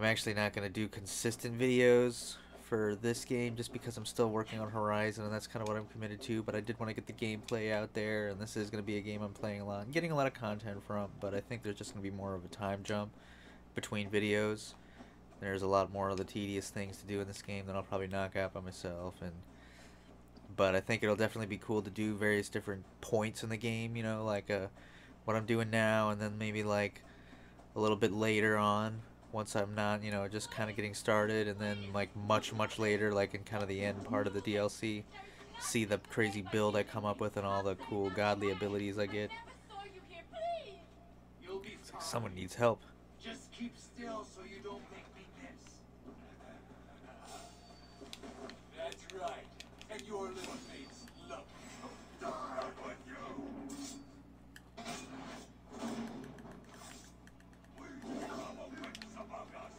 actually not going to do consistent videos for this game just because I'm still working on Horizon, and that's kind of what I'm committed to, but I did want to get the gameplay out there, and this is going to be a game I'm playing a lot and getting a lot of content from, but I think there's just going to be more of a time jump between videos. There's a lot more of the tedious things to do in this game that I'll probably knock out by myself, but I think it'll definitely be cool to do various different points in the game, you know, like what I'm doing now, and then maybe like a little bit later on, once I'm not, you know, just kind of getting started, and then like much later, like in kind of the end part of the DLC, see the crazy build I come up with and all the cool godly abilities I get. It's like someone needs help. Just keep still so you don't make me miss. That's right. And your little mates love it. Die with you. We come a mix among us.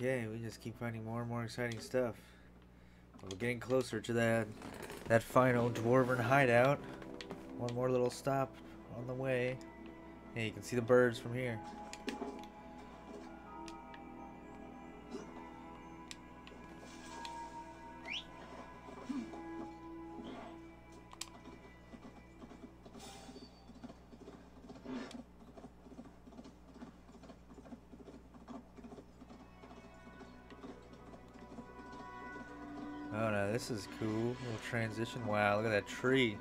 Okay, we just keep finding more and more exciting stuff. We're getting closer to that final dwarven hideout. One more little stop on the way. Hey, you can see the birds from here. Oh no, this is cool. Little transition. Wow, look at that tree.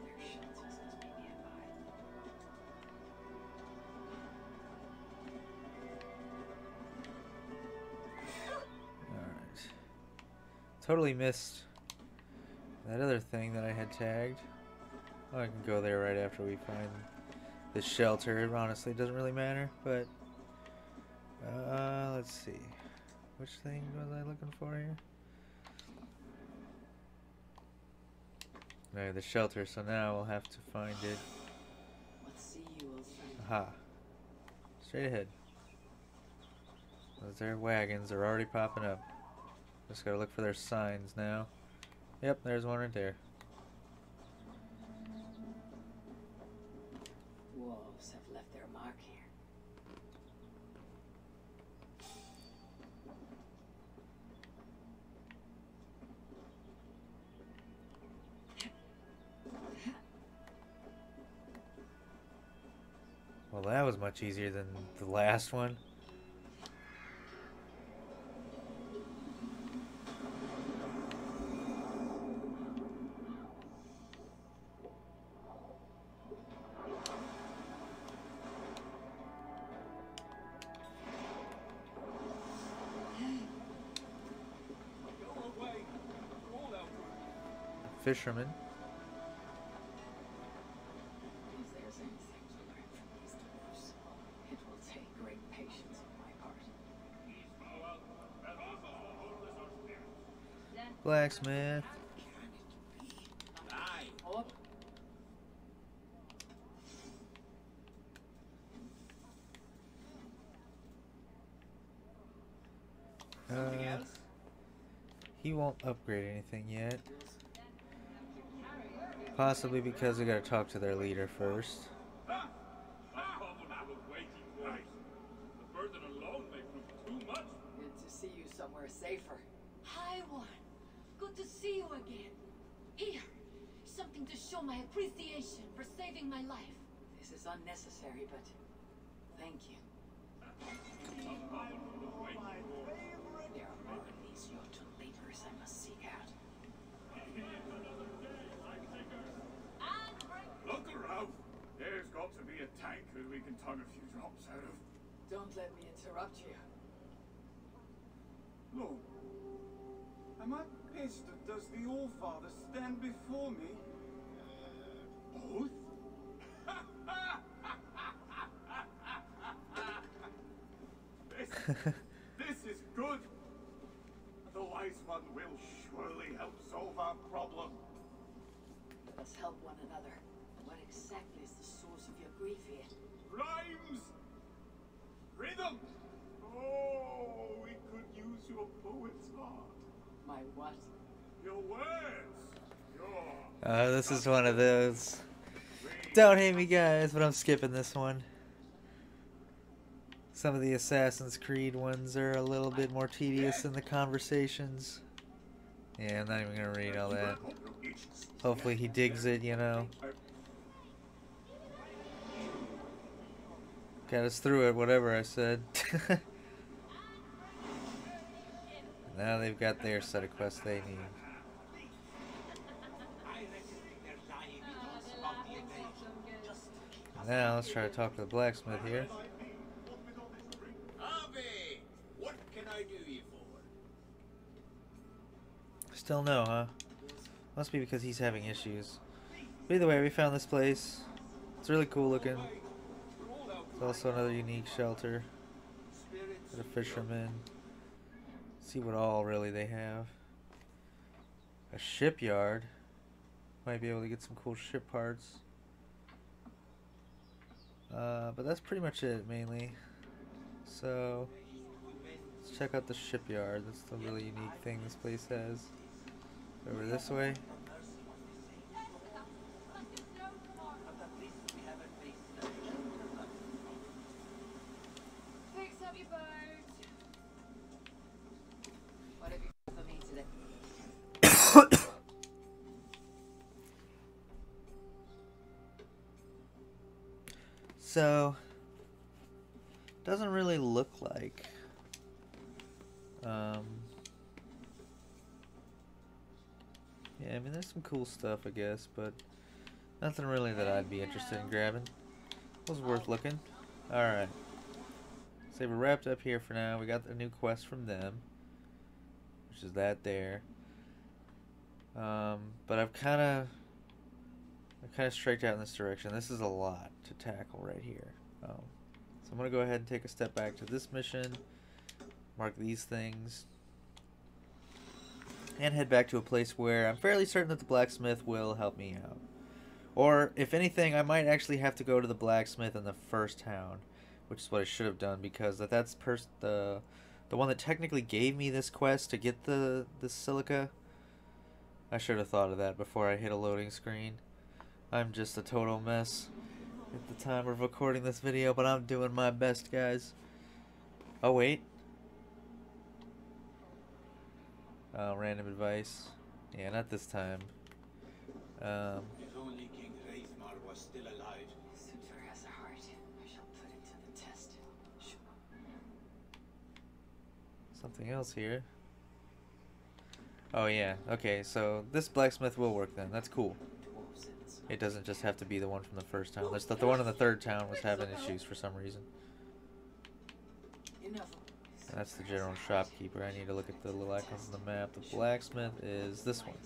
Their shelters must be nearby. Alright. Totally missed that other thing that I had tagged. Oh, I can go there right after we find the shelter. Honestly, it doesn't really matter, but let's see. Which thing was I looking for here? No, the shelter, so now we'll have to find it. Let's see you, old friend. Aha. Straight ahead. Those there wagons are already popping up. Just gotta look for their signs now. Yep, there's one right there. Wolves have left their mark here. Well, that was much easier than the last one. Fisherman. If there's anything to learn from these dwarves, it will take great patience on my part. Blacksmith. Oh, He won't upgrade anything yet. Possibly because we gotta talk to their leader first. good to see you somewhere safer. Hi, one. Good to see you again. Here, something to show my appreciation for saving my life. This is unnecessary, but thank you. There are more of these Jotun leaders I must seek out. Look around. There's got to be a tank that we can tug a few drops out of. Don't let me interrupt you. Lord, am I pissed or does the All-Father stand before me? Both? this is good. The wise one will surely help solve our problem. Let us help one another. What exactly is the source of your grief here? Rhymes! Rhythm! Oh, we could use your poet's heart. My what? Your words! This is one of those. Don't hate me, guys, but I'm skipping this one. Some of the Assassin's Creed ones are a little bit more tedious in the conversations. Yeah, I'm not even gonna read all that. Hopefully he digs it, you know. Got us through it, whatever I said. Now they've got their set of quests they need. Now let's try to talk to the blacksmith here. Harvey, what can I do you for? Still no, huh? Must be because he's having issues. But either way, we found this place. It's really cool looking. It's also another unique shelter for the fishermen. See what all really they have. A shipyard. Might be able to get some cool ship parts. But that's pretty much it, mainly. So, let's check out the shipyard. That's the really unique thing this place has. Over this way. Fix up your boat. What have you got for me today? So, doesn't really look like yeah, I mean there's some cool stuff I guess, but nothing really that I'd be interested in grabbing. Was worth looking. Alright. So we're wrapped up here for now. We got a new quest from them, which is that there. But I've kinda striked out in this direction. This is a lot to tackle right here. So I'm going to go ahead and take a step back to this mission, mark these things, and head back to a place where I'm fairly certain that the blacksmith will help me out. Or, if anything, I might actually have to go to the blacksmith in the first town, which is what I should have done, because that's the one that technically gave me this quest to get the silica. I should have thought of that before I hit a loading screen. I'm just a total mess at the time of recording this video, but I'm doing my best, guys. Oh, wait. Random advice. Yeah, not this time. If only King Hreithmar was still alive. Suitor has a heart. I shall put it to the test. Something else here. Oh, yeah. Okay, so this blacksmith will work then. That's cool. It doesn't just have to be the one from the first town. There's the one in the third town was having issues for some reason. And that's the general shopkeeper. I need to look at the little icons on the map. The blacksmith is this one.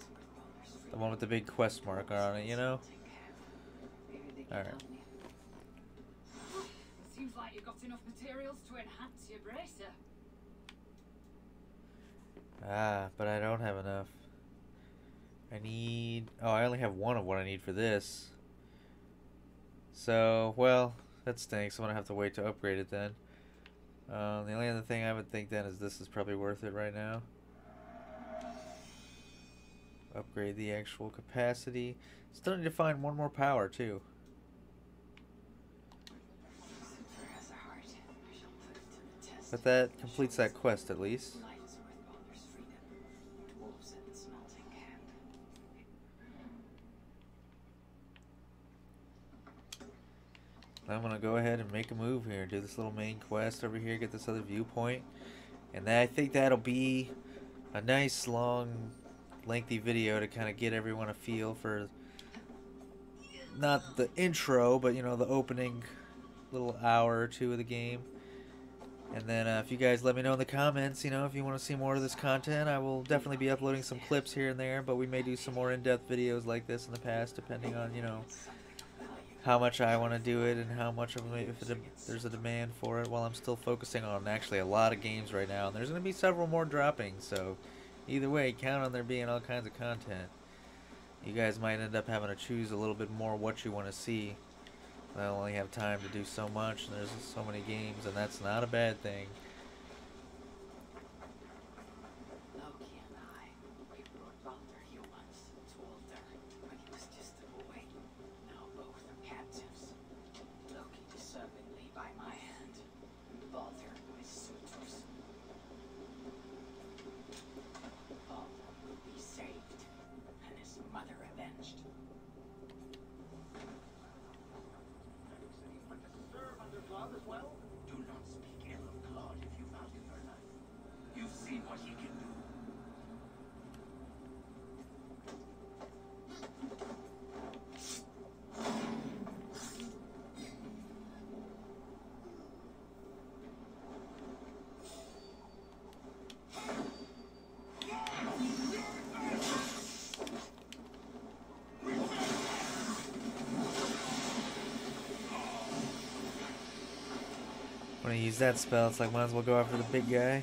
The one with the big quest mark on it, you know? Alright. Seems like you've got enough materials to enhance your bracer. Ah, but I don't have enough. I need... Oh, I only have one of what I need for this. So, well, that stinks. I'm going to have to wait to upgrade it then. The only other thing I would think then is this is probably worth it right now. Upgrade the actual capacity. Still need to find one more power, too. But that completes that quest, at least. I'm gonna go ahead and make a move here, do this little main quest over here, get this other viewpoint, and I think that'll be a nice long lengthy video to kind of get everyone a feel for not the intro, but you know, the opening little hour or two of the game. And then if you guys let me know in the comments, you know, if you want to see more of this content, I will definitely be uploading some clips here and there, but we may do some more in-depth videos like this in the past, depending on, you know, how much I want to do it and how much of there's a demand for it, while I'm still focusing on actually a lot of games right now. And there's going to be several more dropping, so either way, count on there being all kinds of content. You guys might end up having to choose a little bit more what you want to see. I only have time to do so much, and there's so many games, and that's not a bad thing. Loki and I, we brought Balder here once to Alder when he was just a boy. Now both are captives. Loki deservingly by my hand. Balder by Surtur's. Balder will be saved, and his mother avenged. As well? Do not speak ill of Claude if you value your life. You've seen what he can do. When I use that spell, it's like might as well go after the big guy.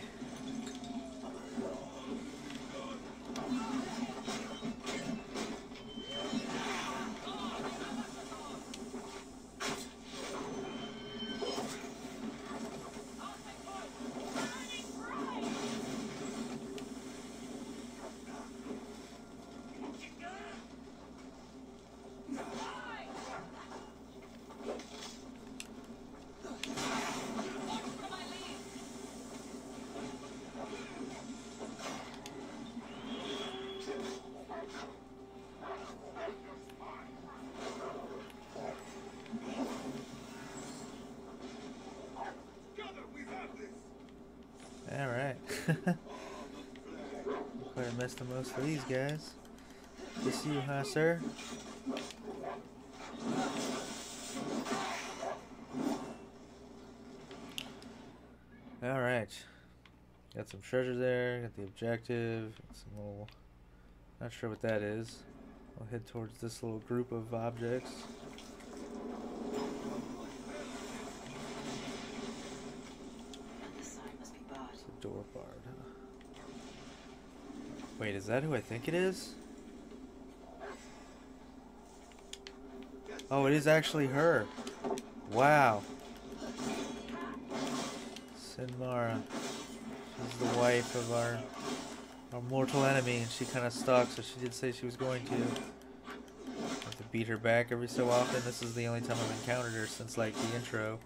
Quite a mess to most of these guys. Just you, huh, sir? Alright. Got some treasure there, got the objective, got some little... Not sure what that is. We'll head towards this little group of objects. This side must be barred. It's a door barred, huh? Wait, is that who I think it is? Oh, it is actually her. Wow. Sinmara. She's the wife of our mortal enemy, and she kind of stalks us. She did say she was going to. Have to beat her back every so often. This is the only time I've encountered her since, like, the intro.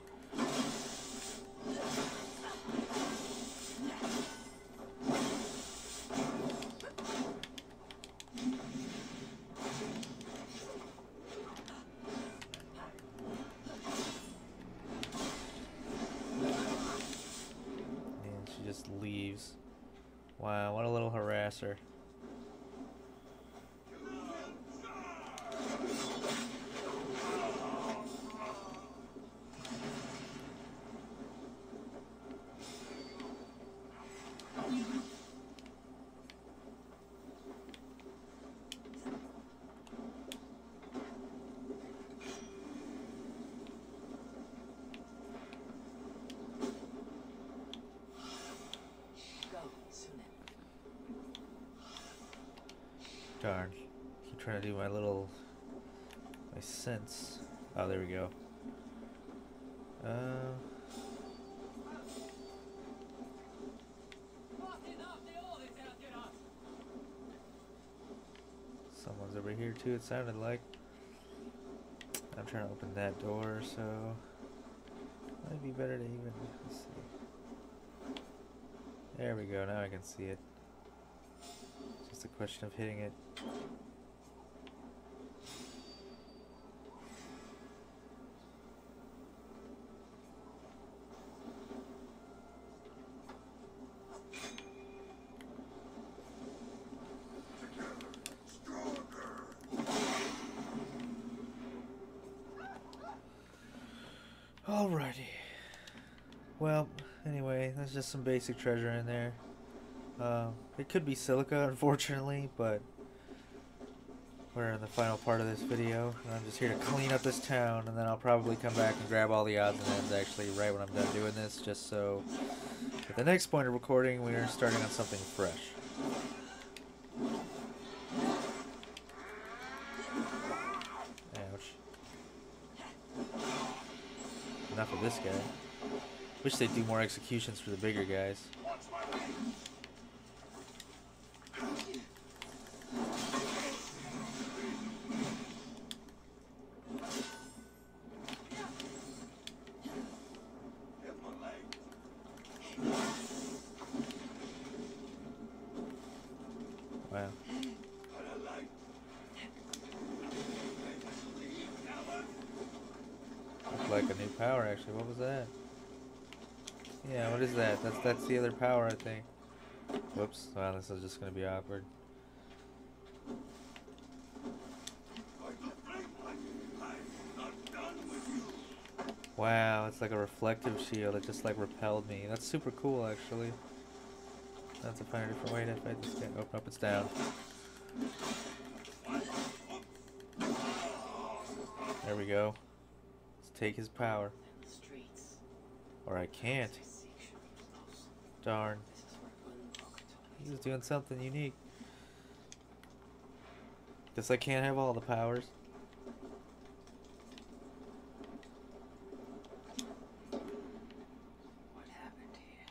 And she just leaves. Wow, what a little harasser. Darn. Keep trying to do my sense. Oh, there we go. Someone's over here too, it sounded like. I'm trying to open that door, so might be better to even let's see. There we go, now I can see it. It's just a question of hitting it. Alrighty. Well, anyway, there's just some basic treasure in there. It could be silica, unfortunately, but we're in the final part of this video, and I'm just here to clean up this town, and then I'll probably come back and grab all the odds and ends actually right when I'm done doing this, just so at the next point of recording, we are starting on something fresh. Ouch. Enough of this guy. Wish they'd do more executions for the bigger guys. Wow. Looked like a new power, actually. What was that? Yeah, what is that? That's the other power, I think. Whoops. Wow, this is just gonna be awkward. Wow, it's like a reflective shield. It just like repelled me. That's super cool, actually. That's to find a different way to fight this guy. Open up, it's down. There we go. Let's take his power. Or I can't. Darn. He's doing something unique. Guess I can't have all the powers. What happened here?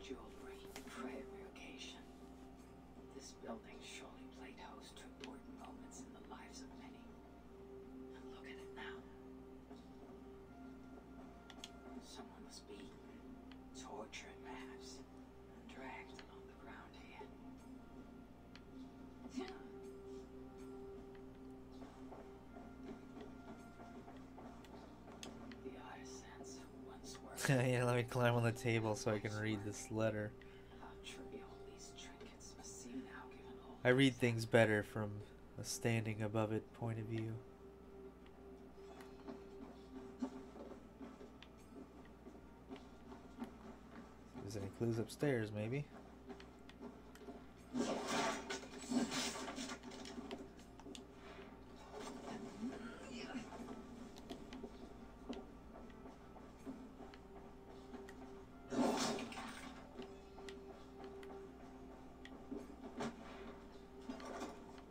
Jewelry, fabrication. This building surely played host to important moments in the lives of many. And look at it now. Someone was beaten, tortured perhaps, and dragged along the ground here. The artisans once were Yeah, let me climb on the table so I can read this letter. How trivial these trinkets must seem now, given all I read things better from a standing above it point of view. If there's any clues upstairs, maybe.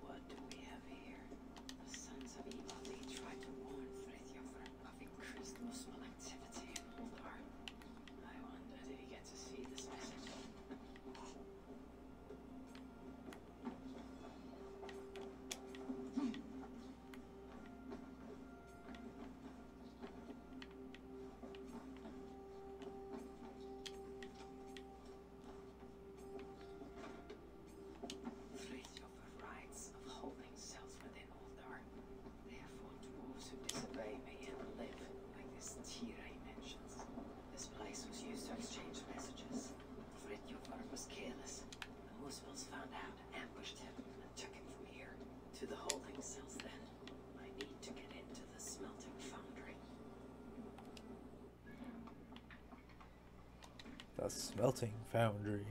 What do we have here? The sons of evil, they tried to warn Frithjofr of increased Muslim activity in Uldar. I wonder, did he get to see this message? Frithjofr writes of holding cells within Uldar. Therefore, dwarves who disobey may ill live, like this Tire mentions. This place was used to exchange messages. Frithjofr was careless. The Muspels found out, ambushed him, and took him from here. To the holding cells, then. I need to get into the smelting foundry. The smelting foundry.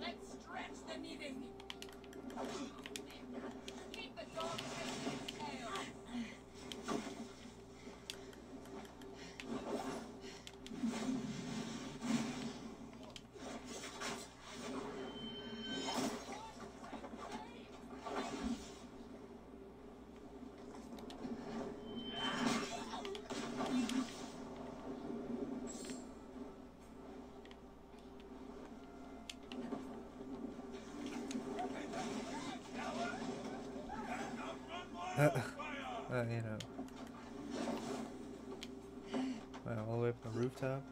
Let's stretch the knitting. Keep the dog in his tail. You know. Wow, all the way up the rooftop.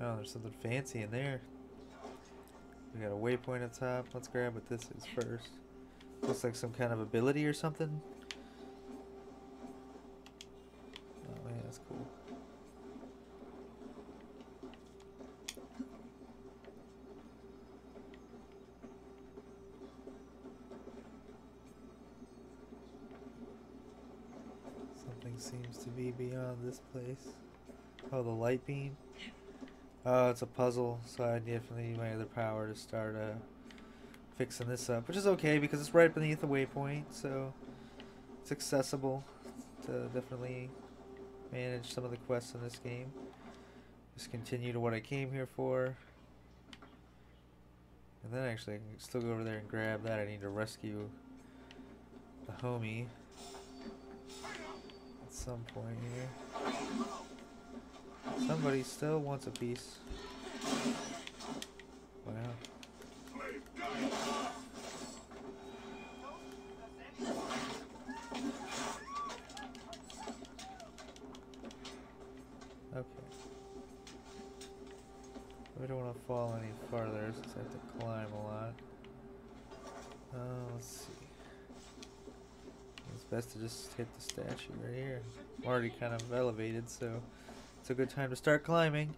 Oh, there's something fancy in there. We got a waypoint up top. Let's grab what this is first. Looks like some kind of ability or something. Oh man, that's cool. Something seems to be beyond this place. Oh, the light beam. Oh, it's a puzzle, so I definitely need my other power to start fixing this up, which is okay because it's right beneath the waypoint, so it's accessible to definitely manage some of the quests in this game. Just continue to what I came here for. And then actually I can still go over there and grab that. I need to rescue the homie at some point here. Somebody still wants a piece. Wow. Okay. We don't want to fall any farther since I have to climb a lot. Let's see. It's best to just hit the statue right here. I'm already kind of elevated, so it's a good time to start climbing.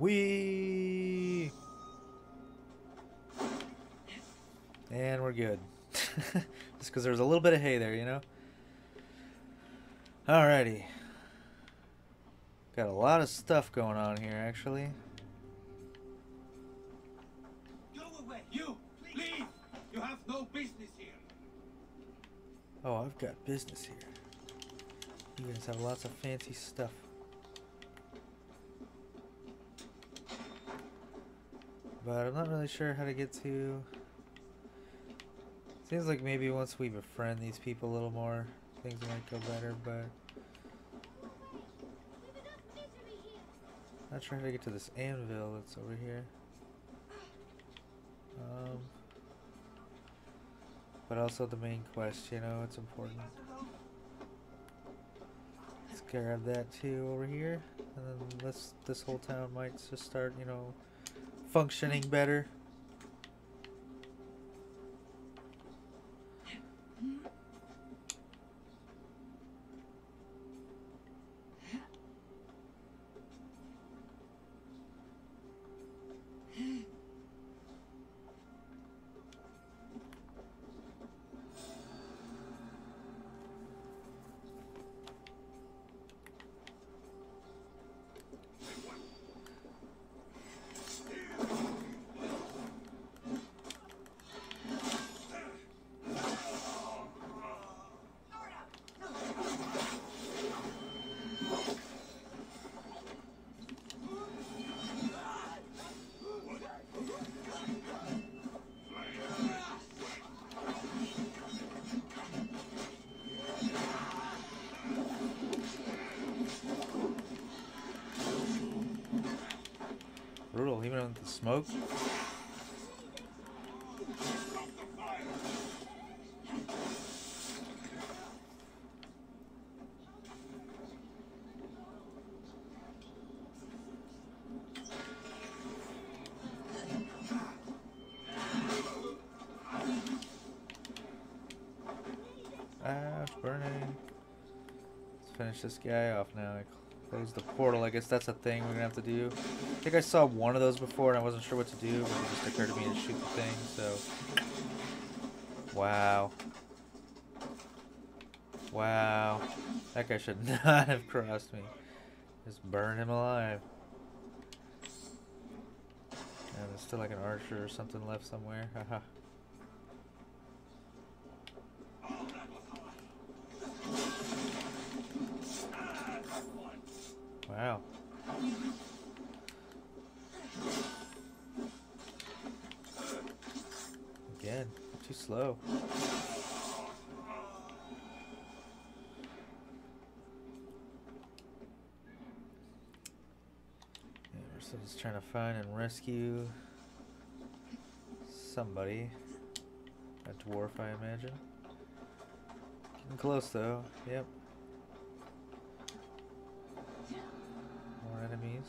Whee! And we're good. Just because there's a little bit of hay there, you know? Alrighty. Got a lot of stuff going on here, actually. Go away! You! Leave! You have no business here! Oh, I've got business here. You guys have lots of fancy stuff. But I'm not really sure how to get to... Seems like maybe once we befriend these people a little more, things might go better, but... Not sure how to get to this anvil that's over here. But also the main quest, you know, it's important. Let's grab that too over here. And then this whole town might just start, you know, functioning better. Brutal, even with the smoke. Ah, it's burning. Let's finish this guy off now. Close the portal. I guess that's a thing we're gonna have to do. I think I saw one of those before and I wasn't sure what to do, but it just occurred to me to shoot the thing, so... Wow. Wow. That guy should not have crossed me. Just burn him alive. And there's still like an archer or something left somewhere. Haha. Wow. Again, too slow. Yeah, we're still just trying to find and rescue somebody. A dwarf, I imagine. Getting close though. Yep. More enemies.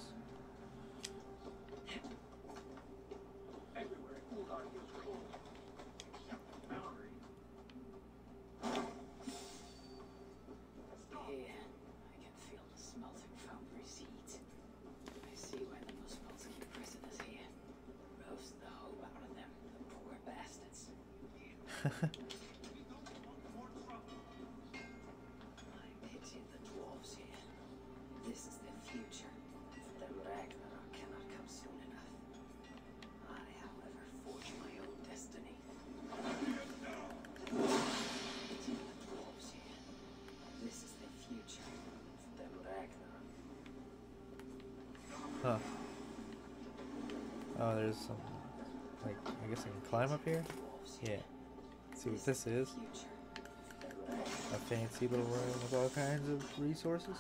Here, I can feel the smelting foundry's heat. I see why the Muspels keep prisoners here. Roast the hope out of them, the poor bastards. I pity the dwarves here. This is their future. For them Ragnarok cannot come soon enough. I, however, forge my own destiny. Pity the dwarves here. This is their future. For them Ragnarok. Huh. Oh, there's some, like, I guess I can climb up here? Yeah. Let's see what this is. A fancy little room with all kinds of resources.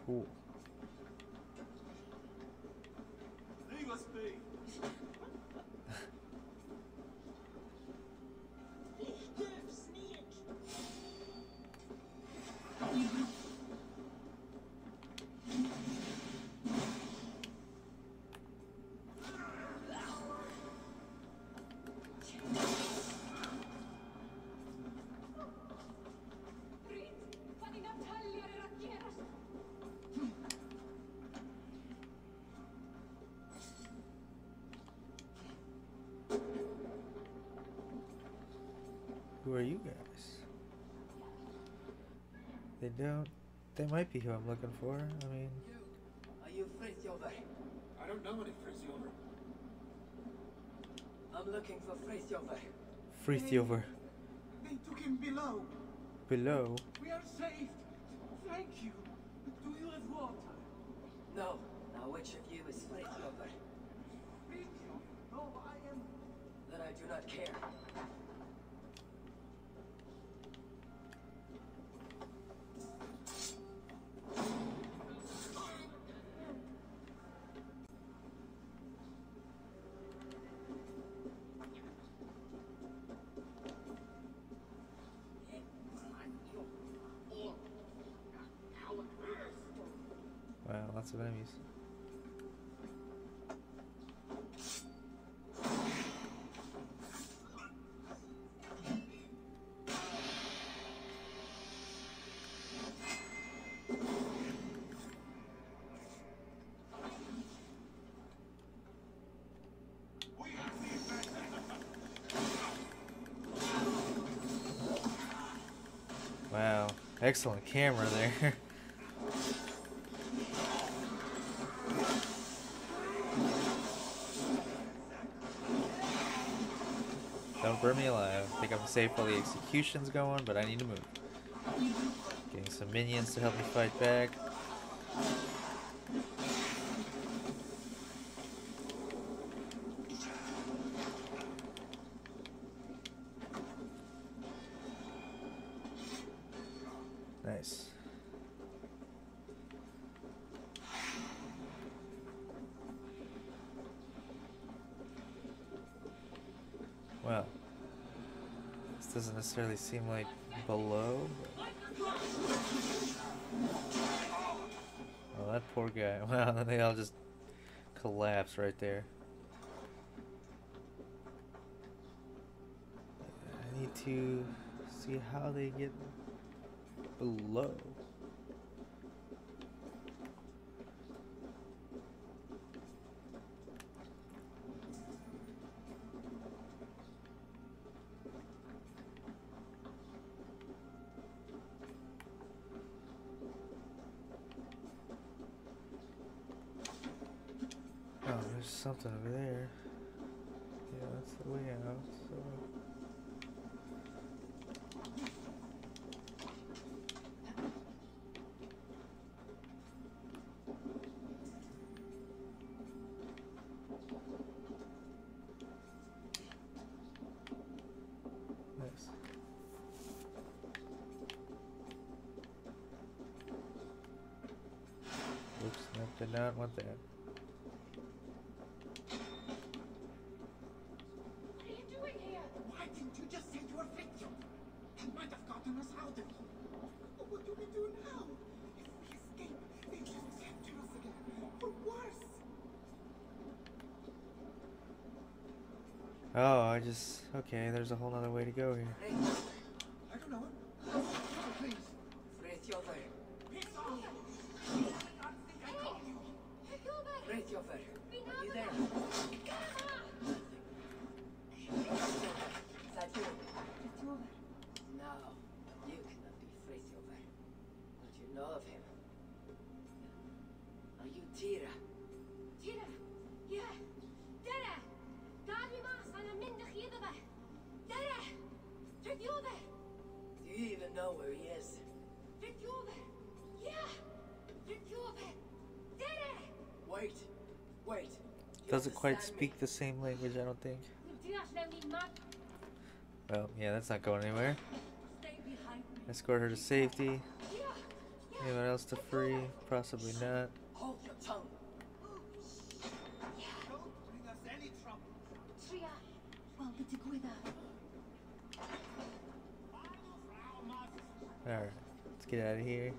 Cool. Leave us be. are you guys? They don't. They might be who I'm looking for. I mean. Are you Frithjofer? I don't know any Frithjofer. I'm looking for Frithjofer. Frithjofer. They took him below. Below. We are saved. Thank you. Do you have water? No. Now which of you is Frithjofer? No, I am. Then I do not care. Wow, lots of enemies. Wow, excellent camera there. Don't burn me alive. I think I'm safe while the execution's going, but I need to move. Getting some minions to help me fight back. Nice. Well, this doesn't necessarily seem like below. Oh, that poor guy. Wow, then they all just collapse right there. I need to see how they get below. Oh, there's something over there. Yeah, that's the way out. So. Nice. Oops, nope, did not want that. Why didn't you just say you were victim? That might have gotten us out of here. What do we do now? If we escape, they just capture us again. Or worse. Oh, I just... Okay, there's a whole other way to go here. I don't know. Please. Frithjofer. Piss off. I did not think I called you. Frithjofer. Are you there? Is that you? No, you cannot be Frithjofer. But you know of him. Are you Tira? Tira, ja, Tira. Galimas ana mindig yidaba. Tira, Frithjofer, Do you even know where he is? Frithjofer, ja, Frithjofer, Tira. Wait. You Doesn't quite understand speak the same language, I don't think. Tira's now need map. Well, yeah, that's not going anywhere. Stay behind me. Escort her to safety. Ja, Anyone else to free? Possibly not. Hold your tongue. Don't bring us any trouble. Tria, wel bitte cuida. Alright, let's get out of here.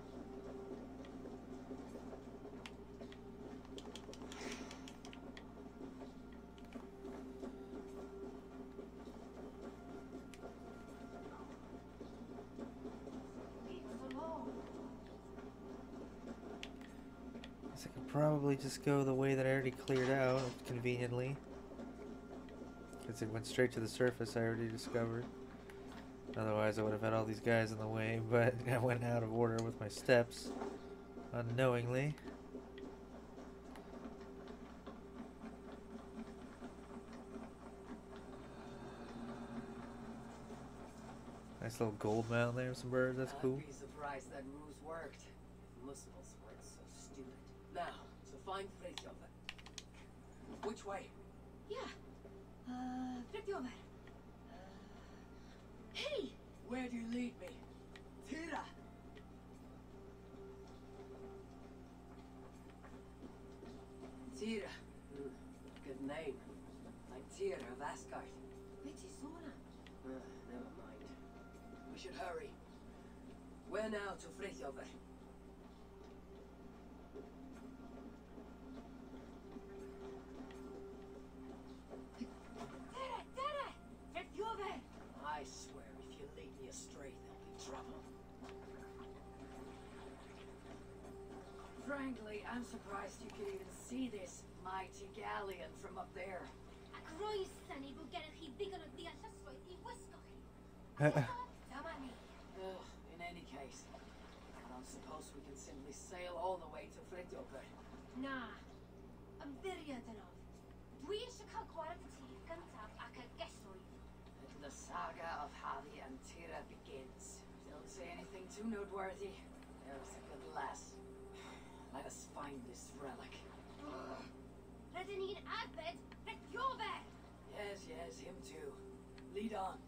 Leave us alone. Guess I could probably just go the way that I already cleared out, conveniently. Because it went straight to the surface I already discovered. Otherwise, I would have had all these guys in the way, but I went out of order with my steps unknowingly. Nice little gold mountain there, some birds, that's cool. I'd be surprised that ruse worked. Muscles weren't so stupid. Now, to find Fritjof. Which way? Yeah. Fritjof. Hey! Where do you lead me? Tira! Tira. Good name. Like Tira of Asgard. Betisona. Never mind. We should hurry. Where now to Fritjof? Fritjof! I swear, if you lead me astray, there'll be trouble. Frankly, I'm surprised you could even see this mighty galleon from up there. Croesan I bwgerych chi ddigon o ddeallusrwydd I wisgo chi. Dyma ni. Ugh, in any case, I don't suppose we can simply sail all the way to Fritjof. Na. Ymddiried yn of. Dwi eisiau cael gwared y tîf gyntaf ac y gesrwydd. The saga of Javi and Tira begins. Don't say anything too noteworthy. There's a good lass. Let us find this relic. Rydyn ni'n arbed Fritjof! Yes, him too. Lead on.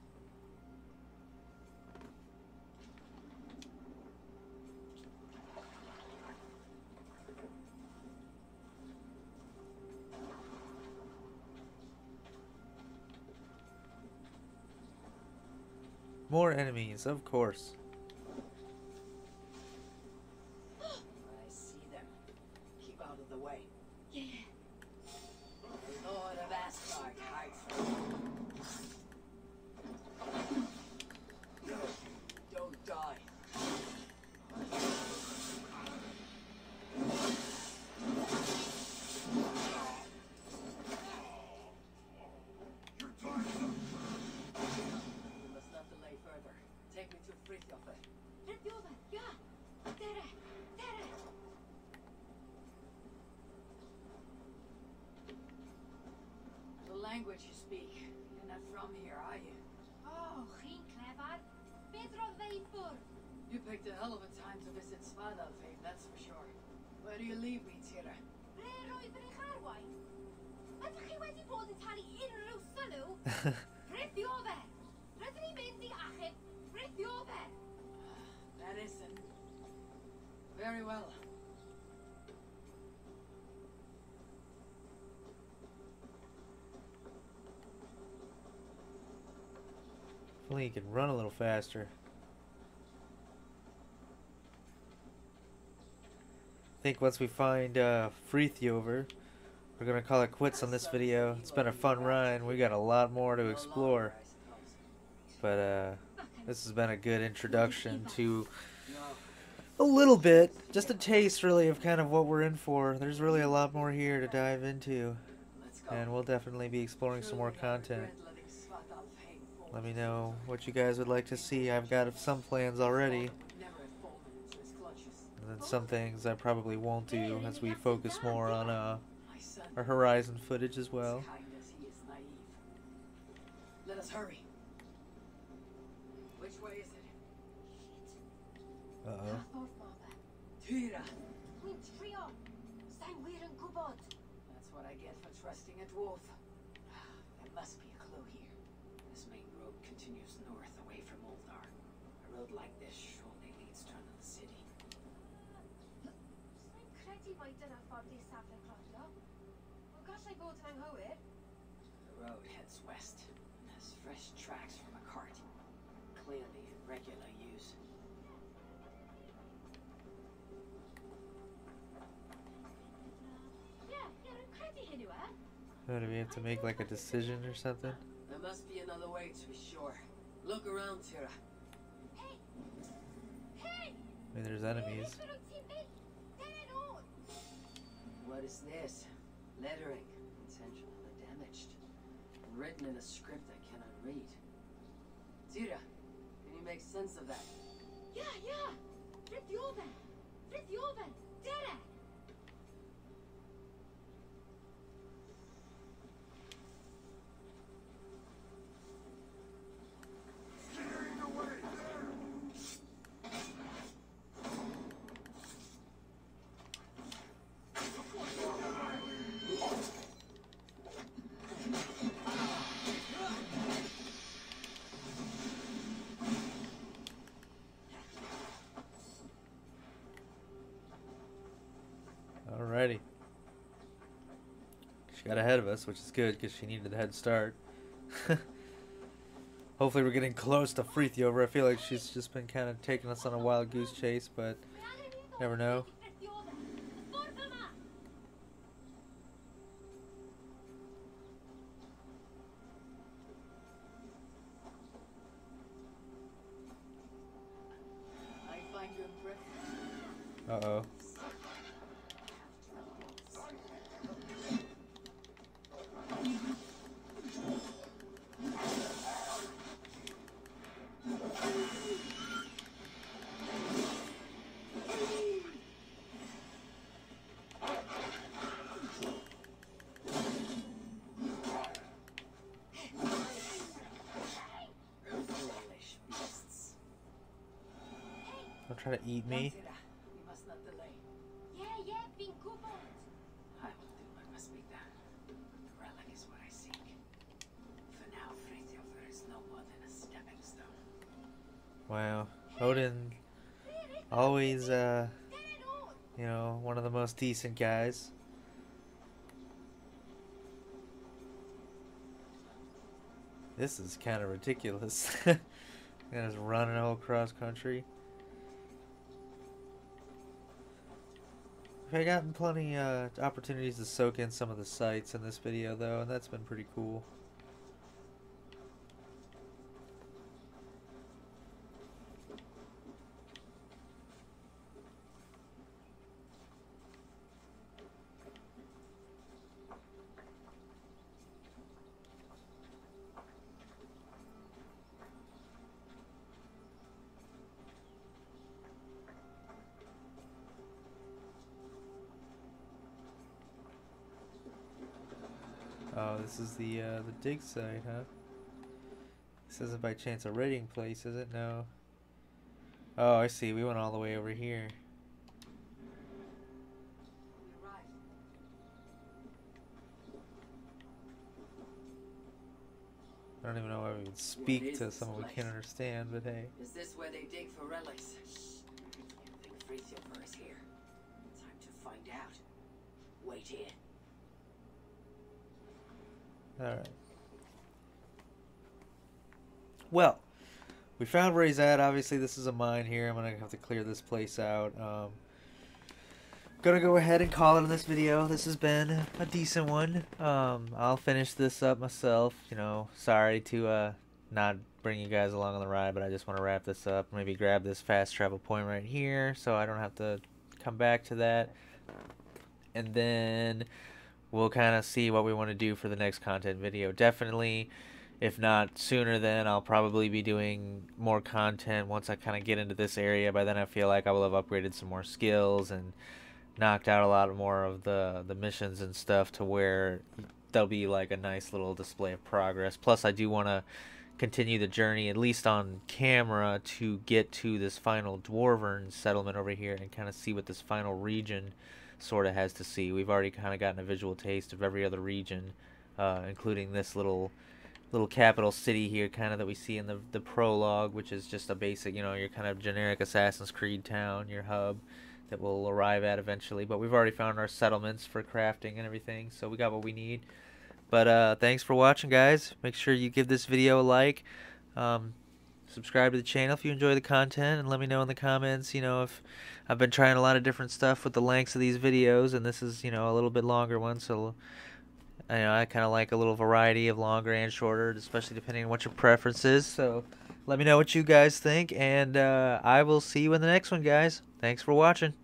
More enemies, of course. I see them. Keep out of the way. Yeah. The Lord of Asgard hides from you. No, don't die. We must not delay further. Take me to Fritjof. Fritjof, ja. Tere. The language you speak. You're not from here, are you? Oh, chi'n clever. Beth roedd fe I ffwrdd? You picked a hell of a time to visit Svartalfheim, that's for sure. Where do you leave me, Tira? Ble roedd yn eich arwain? Ydych chi wedi bod yn talu unrhyw sylw? Fritjof! Rydyn ni'n mynd I achub Fritjof! That isn't. Very well. If only you could run a little faster. I think once we find Fritjof, we're gonna call it quits on this video. It's been a fun run. We got a lot more to explore, but this has been a good introduction to a little bit, just a taste really of kind of what we're in for. There's really a lot more here to dive into, and we'll definitely be exploring some more content. Let me know what you guys would like to see. I've got some plans already, and then some things I probably won't do as we focus more on our Horizon footage as well. Let us hurry. Which way is it? Uh-oh. Tira. Wy'n trio. Sa'n wir yn gwybod. That's what I get for trusting a dwarf. There must be a clue here. This main road continues north away from Uldar. A road like this surely leads to another city. Sa'n credu mai dyna ffordd I safle cloddio. Wel gallai bod yn anghywir. The road heads west and has fresh tracks from a cart. Clearly in regular use. Yeah, yn credu hynny e? Oh, do we have to make like a decision or something? There must be another way to be sure. Look around, Tira. Hey! Hey! I mean, there's enemies. What is this? Lettering. Intentionally damaged. Written in a script I cannot read. Tira, make sense of that? Yeah, yeah! Frithjofen! Frithjofen! Derek! Alrighty. She got ahead of us, which is good because she needed the head start. Hopefully we're getting close to Frithjofen. I feel like she's just been kind of taking us on a wild goose chase, but never know. I find you impressive. Uh-oh. Foolish beasts. Don't try to eat me. We must not delay. Yeah, yeah, bin kobold! I will do what must be done. The relic is what I seek. For now, Frithjofen is no more than a stepping stone. Wow. Odin, always, you know, one of the most decent guys. This is kind of ridiculous. Just running all across country. I've gotten plenty opportunities to soak in some of the sights in this video though, and that's been pretty cool. Oh, this is the dig site, huh? This isn't by chance a raiding place, is it? No. Oh, I see. We went all the way over here. We arrived. I don't even know why we would What speak is to this someone we place? can't understand, but hey. Is this where they dig for relics? You think Frithjofen is here? Time to find out. Wait here. Alright. Well, we found where he's at. Obviously, this is a mine here. I'm going to have to clear this place out. Gonna go ahead and call it in this video. This has been a decent one. I'll finish this up myself. You know, sorry to not bring you guys along on the ride, but I just want to wrap this up. Maybe grab this fast travel point right here so I don't have to come back to that. And then we'll kind of see what we want to do for the next content video. Definitely, if not sooner, then I'll probably be doing more content once I kind of get into this area. By then I feel like I will have upgraded some more skills and knocked out a lot more of the missions and stuff to where there'll be like a nice little display of progress. Plus I do want to continue the journey, at least on camera, to get to this final Dwarven settlement over here and kind of see what this final region sort of has to see. We've already kind of gotten a visual taste of every other region, including this little capital city here kind of that we see in the prologue, which is just a basic, you know, your kind of generic Assassin's Creed town, your hub that we'll arrive at eventually. But we've already found our settlements for crafting and everything, so we got what we need. But thanks for watching, guys. Make sure you give this video a like, subscribe to the channel if you enjoy the content, and let me know in the comments, you know, if I've been trying a lot of different stuff with the lengths of these videos, and this is, you know, a little bit longer one, so you know, I kind of like a little variety of longer and shorter, especially depending on what your preference is. So let me know what you guys think, and I will see you in the next one, guys. Thanks for watching.